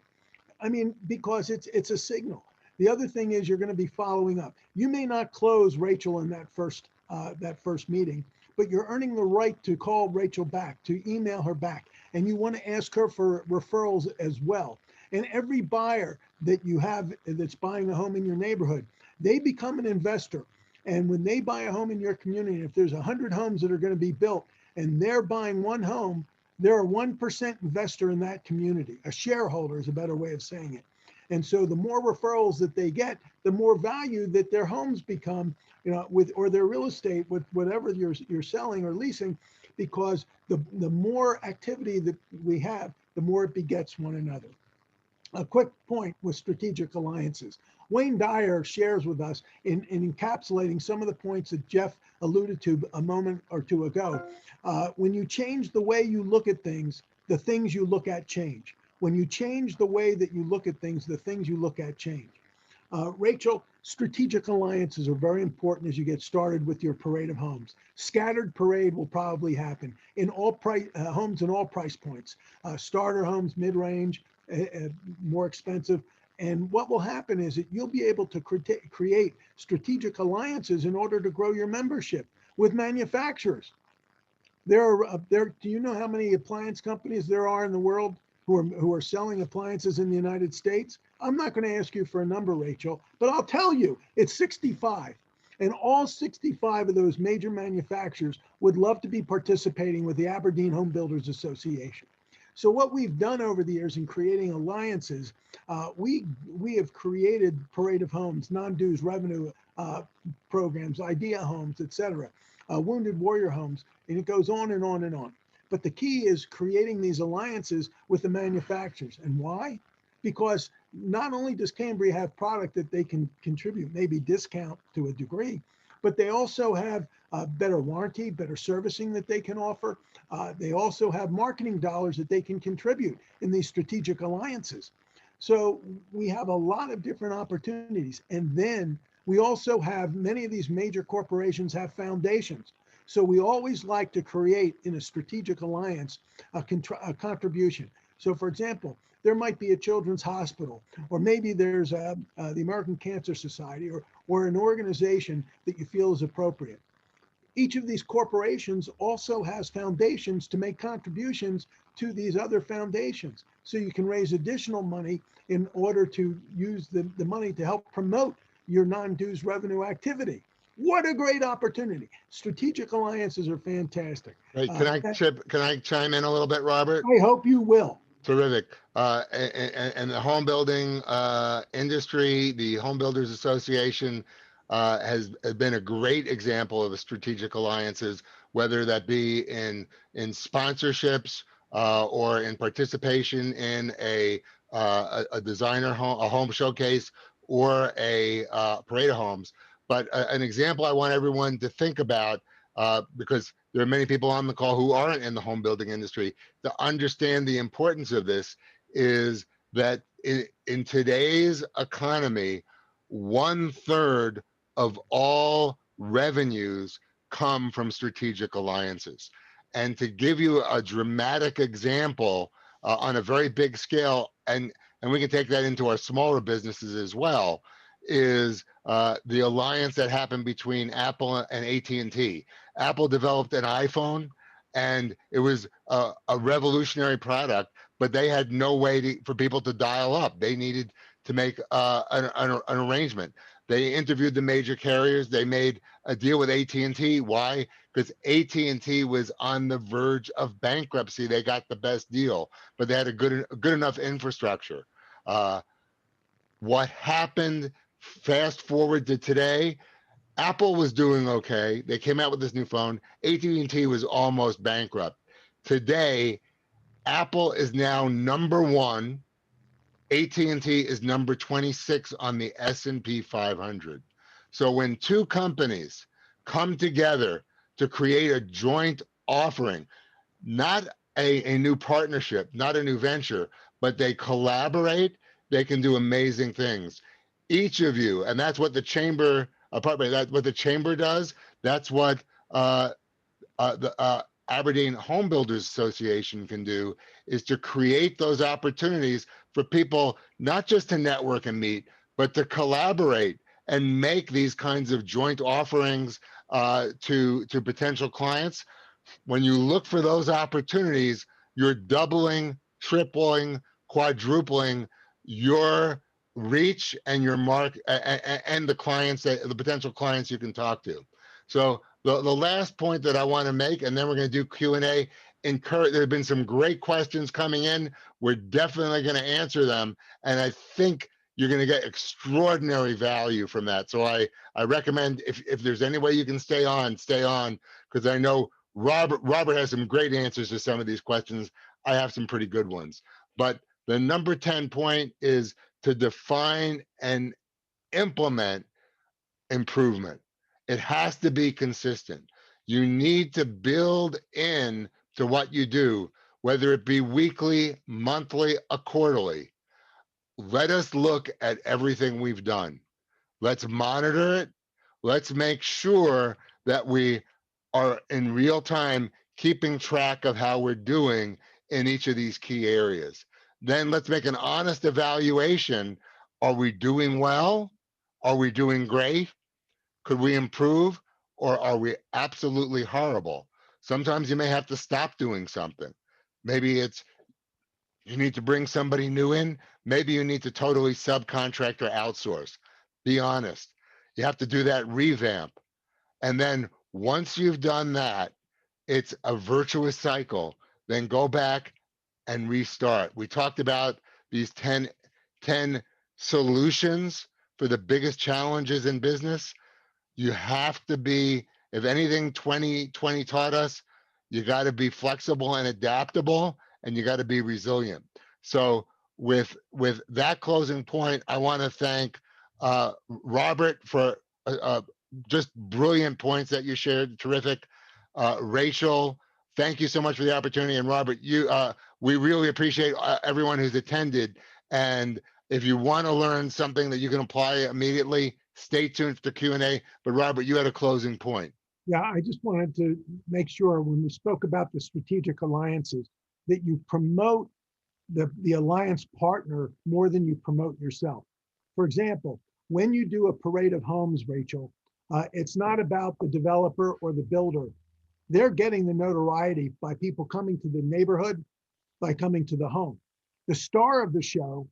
I mean, because it's a signal. The other thing is you're going to be following up. You may not close Rachel in that first meeting, but you're earning the right to call Rachel back, to email her back, and you want to ask her for referrals as well. And every buyer that you have that's buying a home in your neighborhood, they become an investor. And when they buy a home in your community, if there's 100 homes that are going to be built and they're buying one home, they're a 1% investor in that community. A shareholder is a better way of saying it. And so the more referrals that they get, the more value that their homes become, or their real estate, with whatever you're selling or leasing, because the more activity that we have, the more it begets one another. A quick point with strategic alliances. Wayne Dyer shares with us in encapsulating some of the points that Jeff alluded to a moment or two ago. When you change the way you look at things, the things you look at change. When you change the way that you look at things, the things you look at change. Rachel, strategic alliances are very important as you get started with your parade of homes. Scattered parade will probably happen in all price homes in all price points. Starter homes, mid-range, more expensive. And what will happen is that you'll be able to create strategic alliances in order to grow your membership with manufacturers. Do you know how many appliance companies there are in the world who are selling appliances in the United States? I'm not going to ask you for a number, Rachel, but I'll tell you it's 65. And all 65 of those major manufacturers would love to be participating with the Aberdeen Home Builders Association. So what we've done over the years in creating alliances, we have created Parade of Homes, non-dues revenue programs, Idea Homes, etc., Wounded Warrior Homes, and it goes on and on and on. But the key is creating these alliances with the manufacturers. And why? Because not only does Cambria have product that they can contribute, maybe discount to a degree, but they also have better warranty, better servicing that they can offer. They also have marketing dollars that they can contribute in these strategic alliances. So we have a lot of different opportunities. And then we also have many of these major corporations have foundations. So we always like to create in a strategic alliance a contribution. So for example, there might be a children's hospital, or maybe there's the American Cancer Society, or an organization that you feel is appropriate. Each of these corporations also has foundations to make contributions to these other foundations. So you can raise additional money in order to use the money to help promote your non-dues revenue activity. What a great opportunity. Strategic alliances are fantastic. Right. Can I chime in a little bit, Robert? I hope you will. Terrific. And the home building industry, the Home Builders Association has been a great example of strategic alliances, whether that be in sponsorships or in participation in a designer home, a home showcase, or a parade of homes. But an example I want everyone to think about, because there are many people on the call who aren't in the home building industry, to understand the importance of this, is that in today's economy, 1/3 of all revenues come from strategic alliances. And to give you a dramatic example on a very big scale, and we can take that into our smaller businesses as well, is the alliance that happened between Apple and AT&T. Apple developed an iPhone, and it was a revolutionary product, but they had no way for people to dial up. They needed to make an arrangement. They interviewed the major carriers. They made a deal with AT&T. Why? Because AT&T was on the verge of bankruptcy. They got the best deal, but they had a good enough infrastructure. What happened? Fast forward to today, Apple was doing okay. They came out with this new phone. AT&T was almost bankrupt. Today, Apple is now #1. AT&T is number 26 on the S&P 500. So when two companies come together to create a joint offering, not a new partnership, not a new venture, but they collaborate, they can do amazing things. Each of you, and that's what the chamber, that's what the chamber does. That's what the Aberdeen Home Builders Association can do, is to create those opportunities for people not just to network and meet, but to collaborate and make these kinds of joint offerings to potential clients. When you look for those opportunities, you're doubling, tripling, quadrupling your reach and your mark and the potential clients you can talk to. So the last point that I want to make, and then we're going to do Q&A. There have been some great questions coming in. We're definitely going to answer them. And I think you're going to get extraordinary value from that. So I recommend, if there's any way you can stay on, because I know Robert has some great answers to some of these questions. I have some pretty good ones. But the number 10 point is to define and implement improvement. It has to be consistent. You need to build in to what you do, whether it be weekly, monthly, or quarterly. Let us look at everything we've done. Let's monitor it. Let's make sure that we are in real time keeping track of how we're doing in each of these key areas. Then let's make an honest evaluation. Are we doing well? Are we doing great? Could we improve? Or are we absolutely horrible? Sometimes you may have to stop doing something. Maybe it's you need to bring somebody new in. Maybe you need to totally subcontract or outsource. Be honest. You have to do that revamp. And then once you've done that, it's a virtuous cycle. Then go back and restart. We talked about these 10 solutions for the biggest challenges in business. You have to be, if anything 2020 taught us, you got to be flexible and adaptable, and you got to be resilient. So with that closing point, I want to thank Robert for just brilliant points that you shared. Terrific. Rachel, thank you so much for the opportunity. And Robert, we really appreciate everyone who's attended. And if you want to learn something that you can apply immediately, stay tuned for the Q&A. But Robert, you had a closing point. Yeah, I just wanted to make sure when we spoke about the strategic alliances that you promote the alliance partner more than you promote yourself. For example, when you do a parade of homes, Rachel, it's not about the developer or the builder. They're getting the notoriety by people coming to the neighborhood, by coming to the home. The star of the show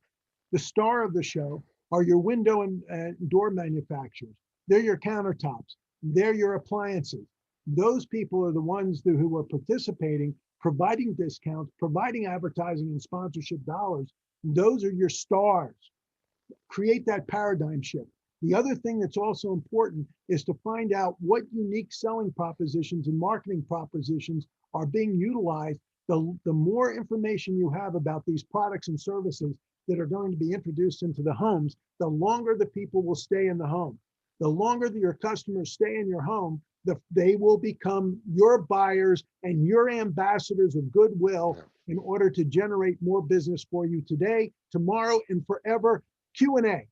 are your window and door manufacturers. They're your countertops. They're your appliances. Those people are the ones who are participating, providing discounts, providing advertising and sponsorship dollars. Those are your stars. Create that paradigm shift. The other thing that's also important is to find out what unique selling propositions and marketing propositions are being utilized. The more information you have about these products and services that are going to be introduced into the homes, the longer the people will stay in the home. The longer that your customers stay in your home, they will become your buyers and your ambassadors of goodwill in order to generate more business for you today, tomorrow, and forever. Q&A.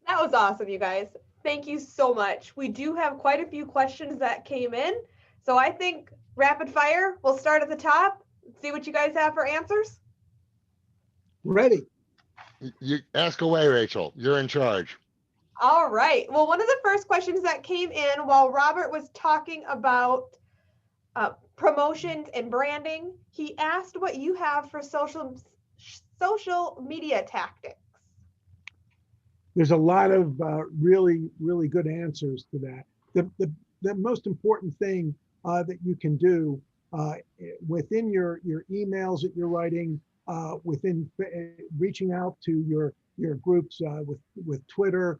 That was awesome, you guys. Thank you so much. We do have quite a few questions that came in. So I think rapid fire, we'll start at the top, see what you guys have for answers. Ready. You ask away, Rachel. You're in charge. All right. Well, one of the first questions that came in while Robert was talking about promotions and branding, he asked what you have for social media tactics. There's a lot of really, really good answers to that. The most important thing that you can do within your emails that you're writing, within reaching out to your groups with Twitter,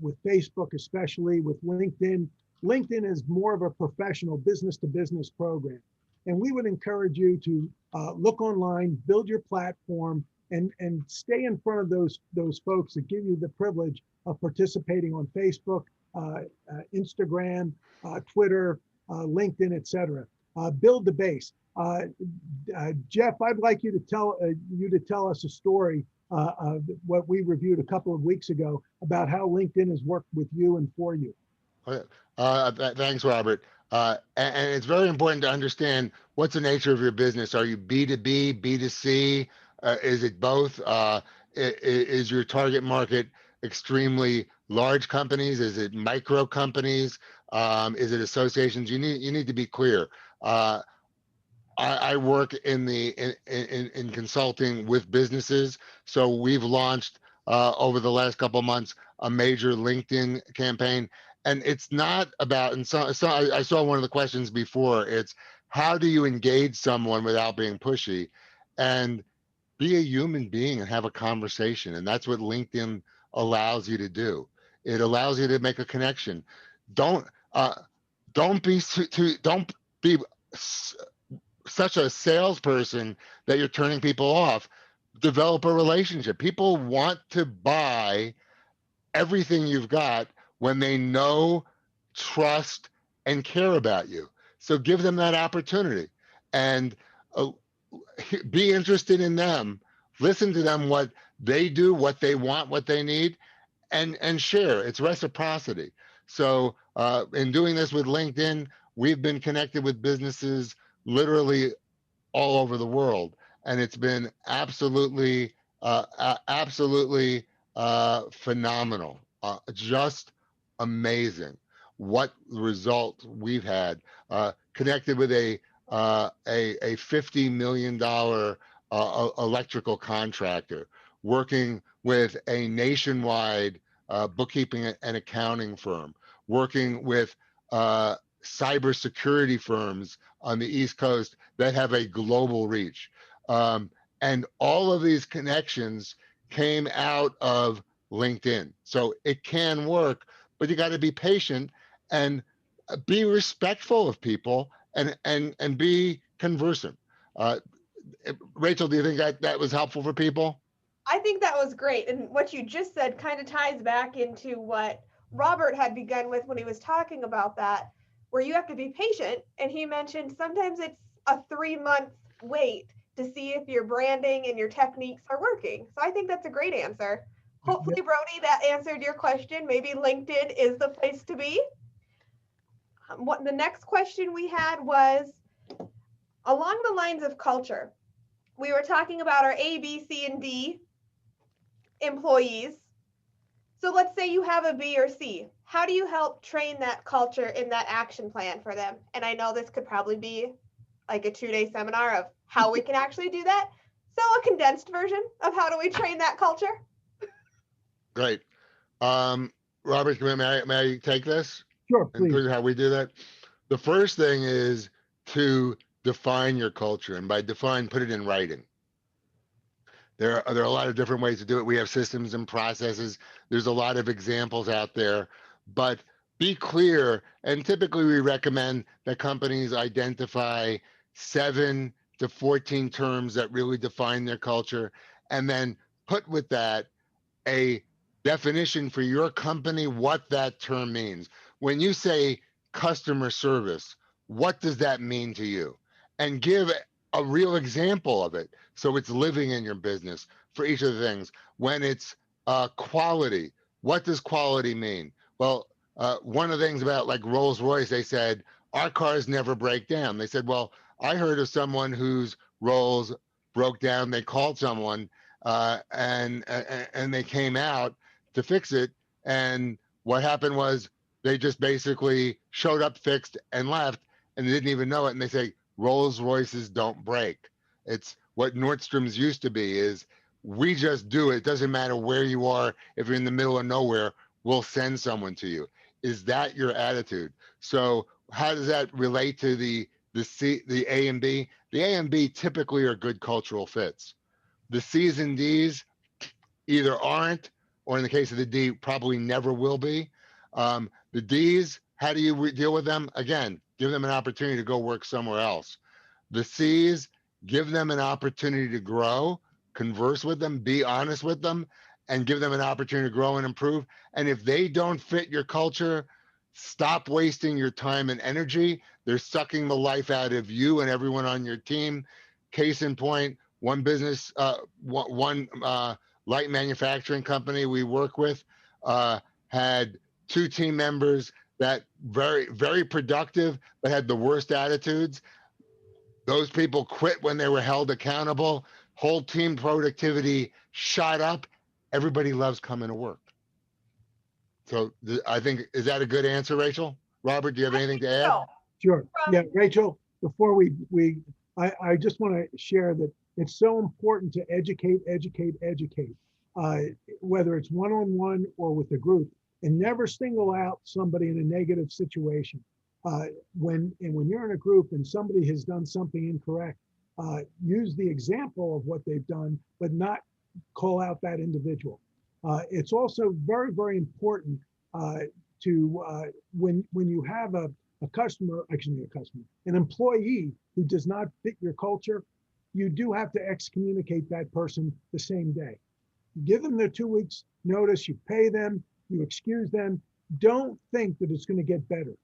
with Facebook, especially with LinkedIn. LinkedIn is more of a professional business-to-business program. And we would encourage you to look online, build your platform, and stay in front of those folks that give you the privilege of participating on Facebook, Instagram, Twitter, LinkedIn, etc. Build the base. Jeff, I'd like you to tell us a story of what we reviewed a couple of weeks ago about how LinkedIn has worked with you and for you. Thanks, Robert. And it's very important to understand what's the nature of your business. Are you B2B, B2C? Is it both? Is your target market extremely large companies? Is it micro companies? Is it associations? You need to be clear. I work in consulting with businesses, so we've launched over the last couple of months a major LinkedIn campaign, and it's not about. And so I saw one of the questions before. It's how do you engage someone without being pushy, and be a human being and have a conversation. And that's what LinkedIn allows you to do. It allows you to make a connection. Don't uh, don't be don't be such a salesperson that you're turning people off. Develop a relationship. People want to buy everything you've got when they know, trust, and care about you. So give them that opportunity, and uh, be interested in them. Listen to them, what they do, what they want, what they need, and share. It's reciprocity. So in doing this with LinkedIn, we've been connected with businesses literally all over the world, and it's been absolutely phenomenal, just amazing what result we've had. Connected with a $50 million electrical contractor, working with a nationwide bookkeeping and accounting firm, working with cybersecurity firms on the East Coast that have a global reach. And all of these connections came out of LinkedIn. So it can work, but you got to be patient and be respectful of people, and be conversant. Uh, Rachel, do you think that that was helpful for people? I think that was great. And what you just said kind of ties back into what Robert had begun with when he was talking about that, where you have to be patient. And he mentioned sometimes it's a 3 month wait to see if your branding and your techniques are working. So I think that's a great answer. Hopefully, Brody, that answered your question. Maybe LinkedIn is the place to be. What the next question we had was along the lines of culture. We were talking about our A, B, C, and D employees. So let's say you have a B or C. How do you help train that culture in that action plan for them? And I know this could probably be like a 2-day seminar of how we can actually do that. So a condensed version of how do we train that culture? Great. Robert, may I take this Sure, and tell please. you how we do that? The first thing is to define your culture, and by define, put it in writing. There are a lot of different ways to do it. We have systems and processes. There's a lot of examples out there, but be clear. And typically, we recommend that companies identify 7 to 14 terms that really define their culture, and then put with that a definition for your company, what that term means. When you say customer service, what does that mean to you? And give a real example of it so it's living in your business for each of the things. When it's quality, what does quality mean? Well, one of the things about like Rolls Royce, they said, our cars never break down. They said, well, I heard of someone whose Rolls broke down. They called someone and they came out to fix it. And what happened was they just basically showed up, fixed, and left, and they didn't even know it. And they say Rolls Royces don't break. It's what Nordstrom's used to be. Is we just do it. It doesn't matter where you are. If you're in the middle of nowhere, we'll send someone to you. Is that your attitude? So how does that relate to the A and B? The A and B typically are good cultural fits. The C's and D's either aren't, or in the case of the D, probably never will be. The D's, how do you deal with them? Again, give them an opportunity to go work somewhere else. The C's, give them an opportunity to grow, converse with them, be honest with them, and give them an opportunity to grow and improve. And if they don't fit your culture, stop wasting your time and energy. They're sucking the life out of you and everyone on your team. Case in point, one business, one light manufacturing company we work with had 2 team members that very productive, but had the worst attitudes. Those people quit when they were held accountable. Whole team productivity shot up. Everybody loves coming to work. So I think, is that a good answer, Rachel? Robert, do you have I anything think to add? so. Sure. Yeah, From Rachel, before I just want to share that it's so important to educate, uh, whether it's one-on-one or with a group, and never single out somebody in a negative situation. when you're in a group and somebody has done something incorrect, use the example of what they've done, but not call out that individual. It's also very, very important when you have an employee who does not fit your culture, you do have to excommunicate that person the same day. Give them their 2 weeks notice, you pay them, you excuse them. Don't think that it's going to get better.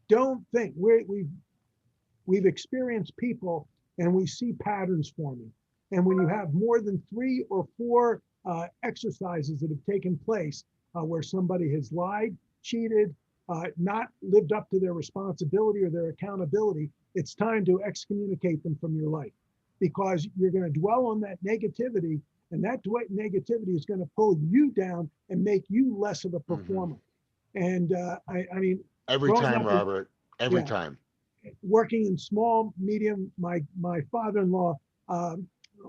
Don't think. We've experienced people and we see patterns forming. And when you have more than 3 or 4 exercises that have taken place where somebody has lied, cheated, not lived up to their responsibility or their accountability, it's time to excommunicate them from your life, because you're going to dwell on that negativity, and that negativity is going to pull you down and make you less of a performer. And I mean, every time, Robert, every time. Working in small, medium, my father-in-law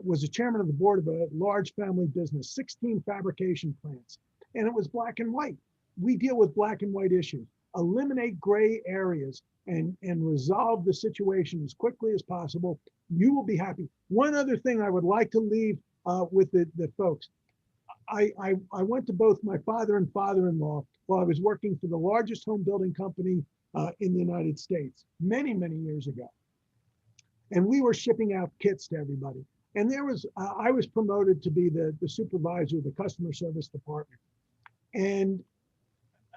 was the chairman of the board of a large family business, 16 fabrication plants, and it was black and white. We deal with black and white issues. Eliminate gray areas and resolve the situation as quickly as possible. You will be happy. One other thing I would like to leave with the folks. I went to both my father and father-in-law while I was working for the largest home building company in the United States many, many years ago. And we were shipping out kits to everybody. And there was, I was promoted to be the supervisor of the customer service department. And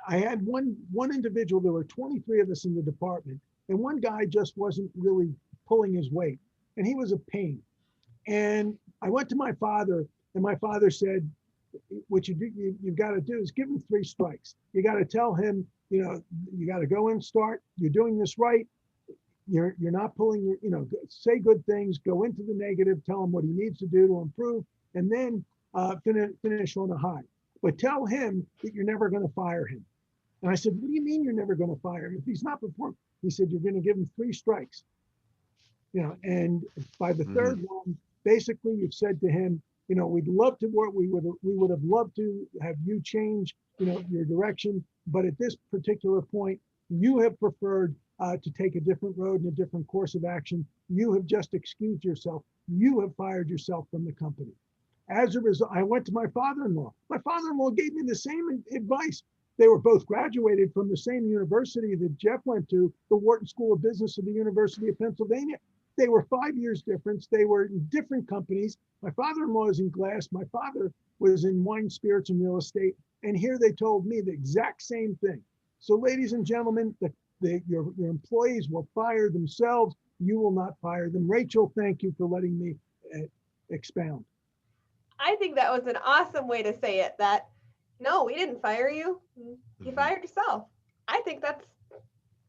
I had one individual, there were 23 of us in the department, and one guy just wasn't really pulling his weight, and he was a pain. And I went to my father, and my father said, what you've got to do is give him 3 strikes. You got to tell him, you know, you got to go and start, you're doing this right. You're not pulling your, you know, say good things, go into the negative, tell him what he needs to do to improve, and then finish on a high. But tell him that you're never going to fire him. And I said, what do you mean you're never going to fire him? If he's not performing, he said, you're going to give him 3 strikes. You know, and by the third one, basically you've said to him, you know, we'd love to work, we would have loved to have you change, you know, your direction. But at this particular point, you have preferred to take a different road and a different course of action. You have just excused yourself. You have fired yourself from the company. As a result, I went to my father-in-law. My father-in-law gave me the same advice. They were both graduated from the same university that Jeff went to, the Wharton School of Business of the University of Pennsylvania. They were 5 years difference. They were in different companies. My father-in-law is in glass. My father was in wine, spirits, and real estate. And here they told me the exact same thing. So ladies and gentlemen, your employees will fire themselves. You will not fire them. Rachel, thank you for letting me expound. I think that was an awesome way to say it, that no, we didn't fire you. You fired yourself. I think that's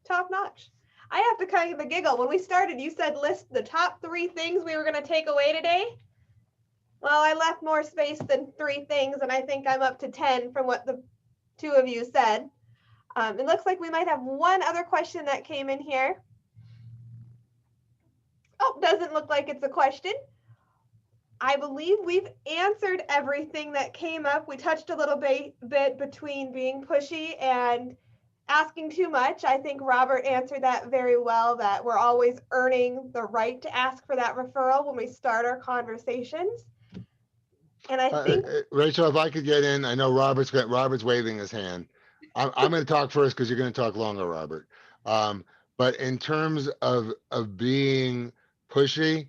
top notch. I have to kind of giggle. When we started, you said list the top 3 things we were going to take away today. Well, I left more space than 3 things, and I think I'm up to 10 from what the 2 of you said. It looks like we might have one other question that came in here. Oh, doesn't look like it's a question. I believe we've answered everything that came up. We touched a little bit between being pushy and asking too much. I think Robert answered that very well, that we're always earning the right to ask for that referral when we start our conversations. And I think Rachel, if I could get in, I know Robert's waving his hand. I'm going to talk first because you're going to talk longer, Robert. But in terms of being pushy,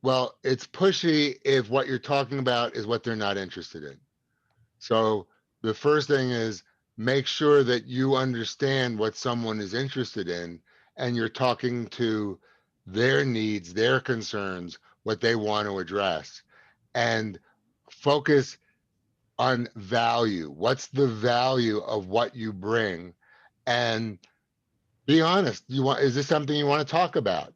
well, it's pushy if what you're talking about is what they're not interested in. So the first thing is make sure that you understand what someone is interested in and you're talking to their needs, their concerns, what they want to address, and focus on value. What's the value of what you bring? And be honest. Is this something you want to talk about?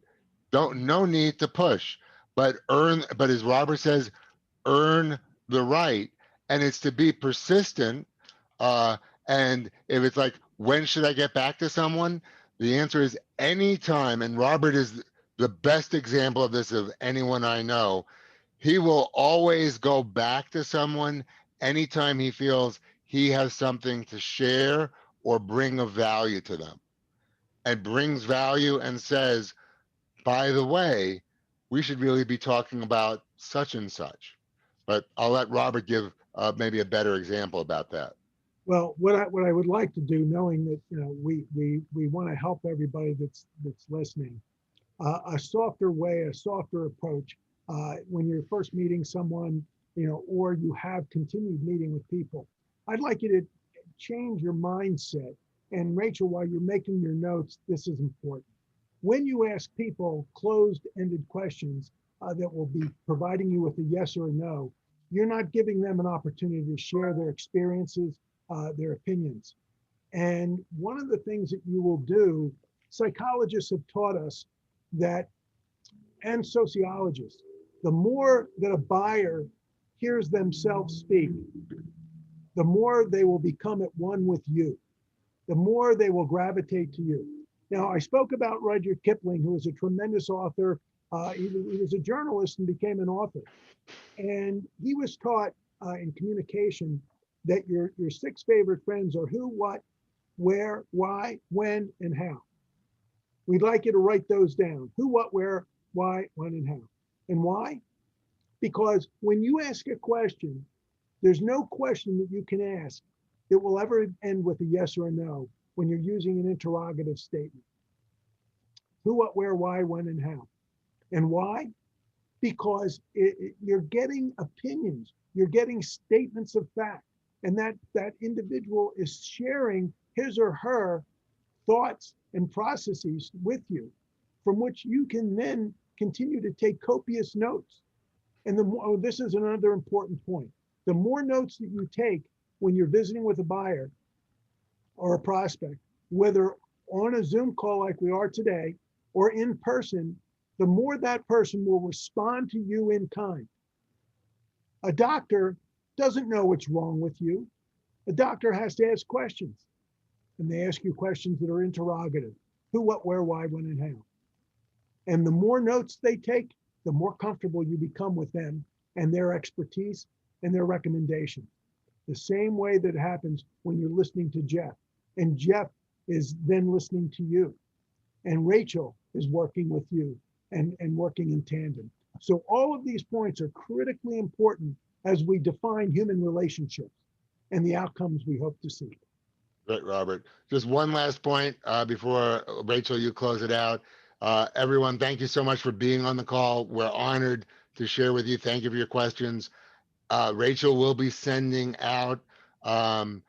No need to push, but as Robert says, earn the right. And it's to be persistent. And if it's like, when should I get back to someone? The answer is anytime. And Robert is the best example of this of anyone I know. He will always go back to someone anytime he feels he has something to share or bring of value to them. and brings value and says, by the way, we should really be talking about such and such. But I'll let Robert give maybe a better example about that. Well, what I would like to do, knowing that we want to help everybody that's listening, a softer way, a softer approach when you're first meeting someone, or you have continued meeting with people. I'd like you to change your mindset. And Rachel, while you're making your notes, this is important. When you ask people closed-ended questions that will be providing you with a yes or a no, you're not giving them an opportunity to share their experiences, their opinions. And one of the things that you will do, psychologists have taught us that, and sociologists, the more that a buyer hears themselves speak, the more they will become at one with you, the more they will gravitate to you. Now, I spoke about Rudyard Kipling, who was a tremendous author. He was a journalist and became an author. And he was taught in communication that your six favorite friends are who, what, where, why, when, and how. We'd like you to write those down. Who, what, where, why, when, and how. And why? Because when you ask a question, there's no question that you can ask that will ever end with a yes or a no when you're using an interrogative statement. Who, what, where, why, when, and how. And why? Because you're getting opinions, you're getting statements of fact, and that individual is sharing his or her thoughts and processes with you, from which you can then continue to take copious notes. And this is another important point. The more notes that you take when you're visiting with a buyer or a prospect, whether on a Zoom call like we are today or in person, the more that person will respond to you in kind. A doctor doesn't know what's wrong with you. A doctor has to ask questions, and they ask you questions that are interrogative. Who, what, where, why, when, and how. And the more notes they take, the more comfortable you become with them and their expertise and their recommendation. The same way that happens when you're listening to Jeff, and Jeff is then listening to you, and Rachel is working with you and working in tandem. So all of these points are critically important as we define human relationships and the outcomes we hope to see. Right, Robert. Just one last point before Rachel, you close it out. Everyone, thank you so much for being on the call. We're honored to share with you. Thank you for your questions. Rachel will be sending out an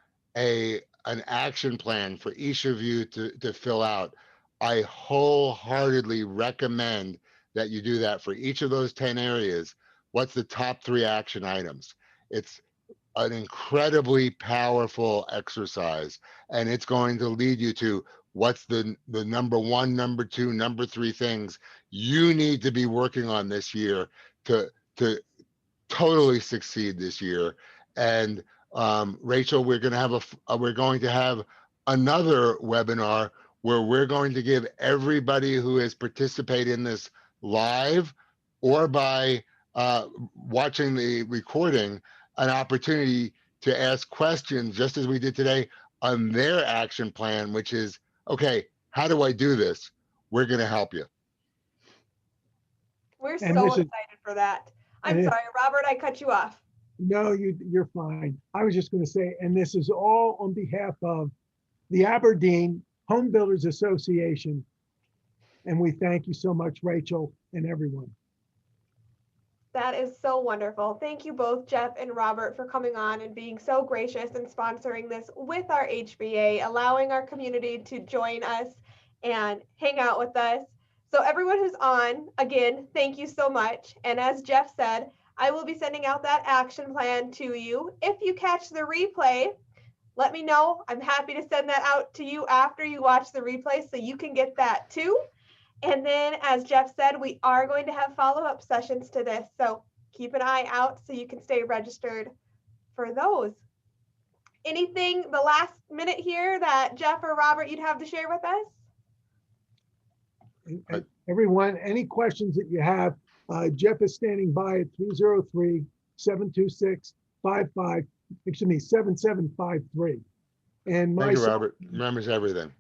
action plan for each of you to fill out. I wholeheartedly recommend that you do that for each of those 10 areas. What's the top 3 action items? It's an incredibly powerful exercise, and it's going to lead you to what's the number 1, number 2, number 3 things you need to be working on this year to totally succeed this year. And Rachel, we're going to have another webinar where we're going to give everybody who has participated in this live or by watching the recording an opportunity to ask questions, just as we did today, on their action plan, which is, okay, how do I do this? We're going to help you. We're so excited for that. I'm sorry, Robert, I cut you off. No, you're fine. I was just going to say, and this is all on behalf of the Aberdeen Home Builders Association. And we thank you so much, Rachel, and everyone. That is so wonderful. Thank you both, Jeff and Robert, for coming on and being so gracious and sponsoring this with our HBA, allowing our community to join us and hang out with us. So everyone who's on, again, thank you so much. And as Jeff said, I will be sending out that action plan to you. If you catch the replay, let me know. I'm happy to send that out to you after you watch the replay so you can get that too. And then, as Jeff said, we are going to have follow-up sessions to this. So keep an eye out so you can stay registered for those. Anything the last minute here that Jeff or Robert you'd have to share with us? Everyone, any questions that you have, Jeff is standing by at 303-726-7753. And Thank you, myself, Robert. Remembers everything.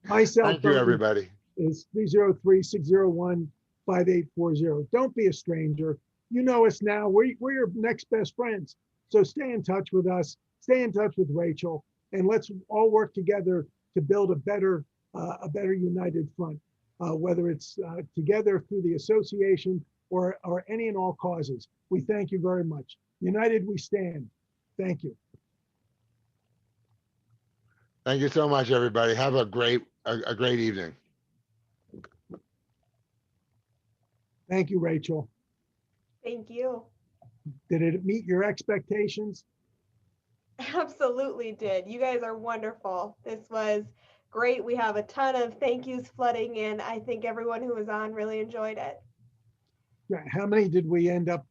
my cell Thank you, phone everybody. is 303-601-5840. Don't be a stranger. You know us now. We're your next best friends. So stay in touch with us, stay in touch with Rachel, and let's all work together to build a better united front, whether it's together through the association or any and all causes. We thank you very much. United we stand. Thank you. Thank you so much, everybody. Have a great evening. Thank you, Rachel. Thank you. Did it meet your expectations? Absolutely did. You guys are wonderful. This was great. We have a ton of thank yous flooding in. I think everyone who was on really enjoyed it. Yeah, how many did we end up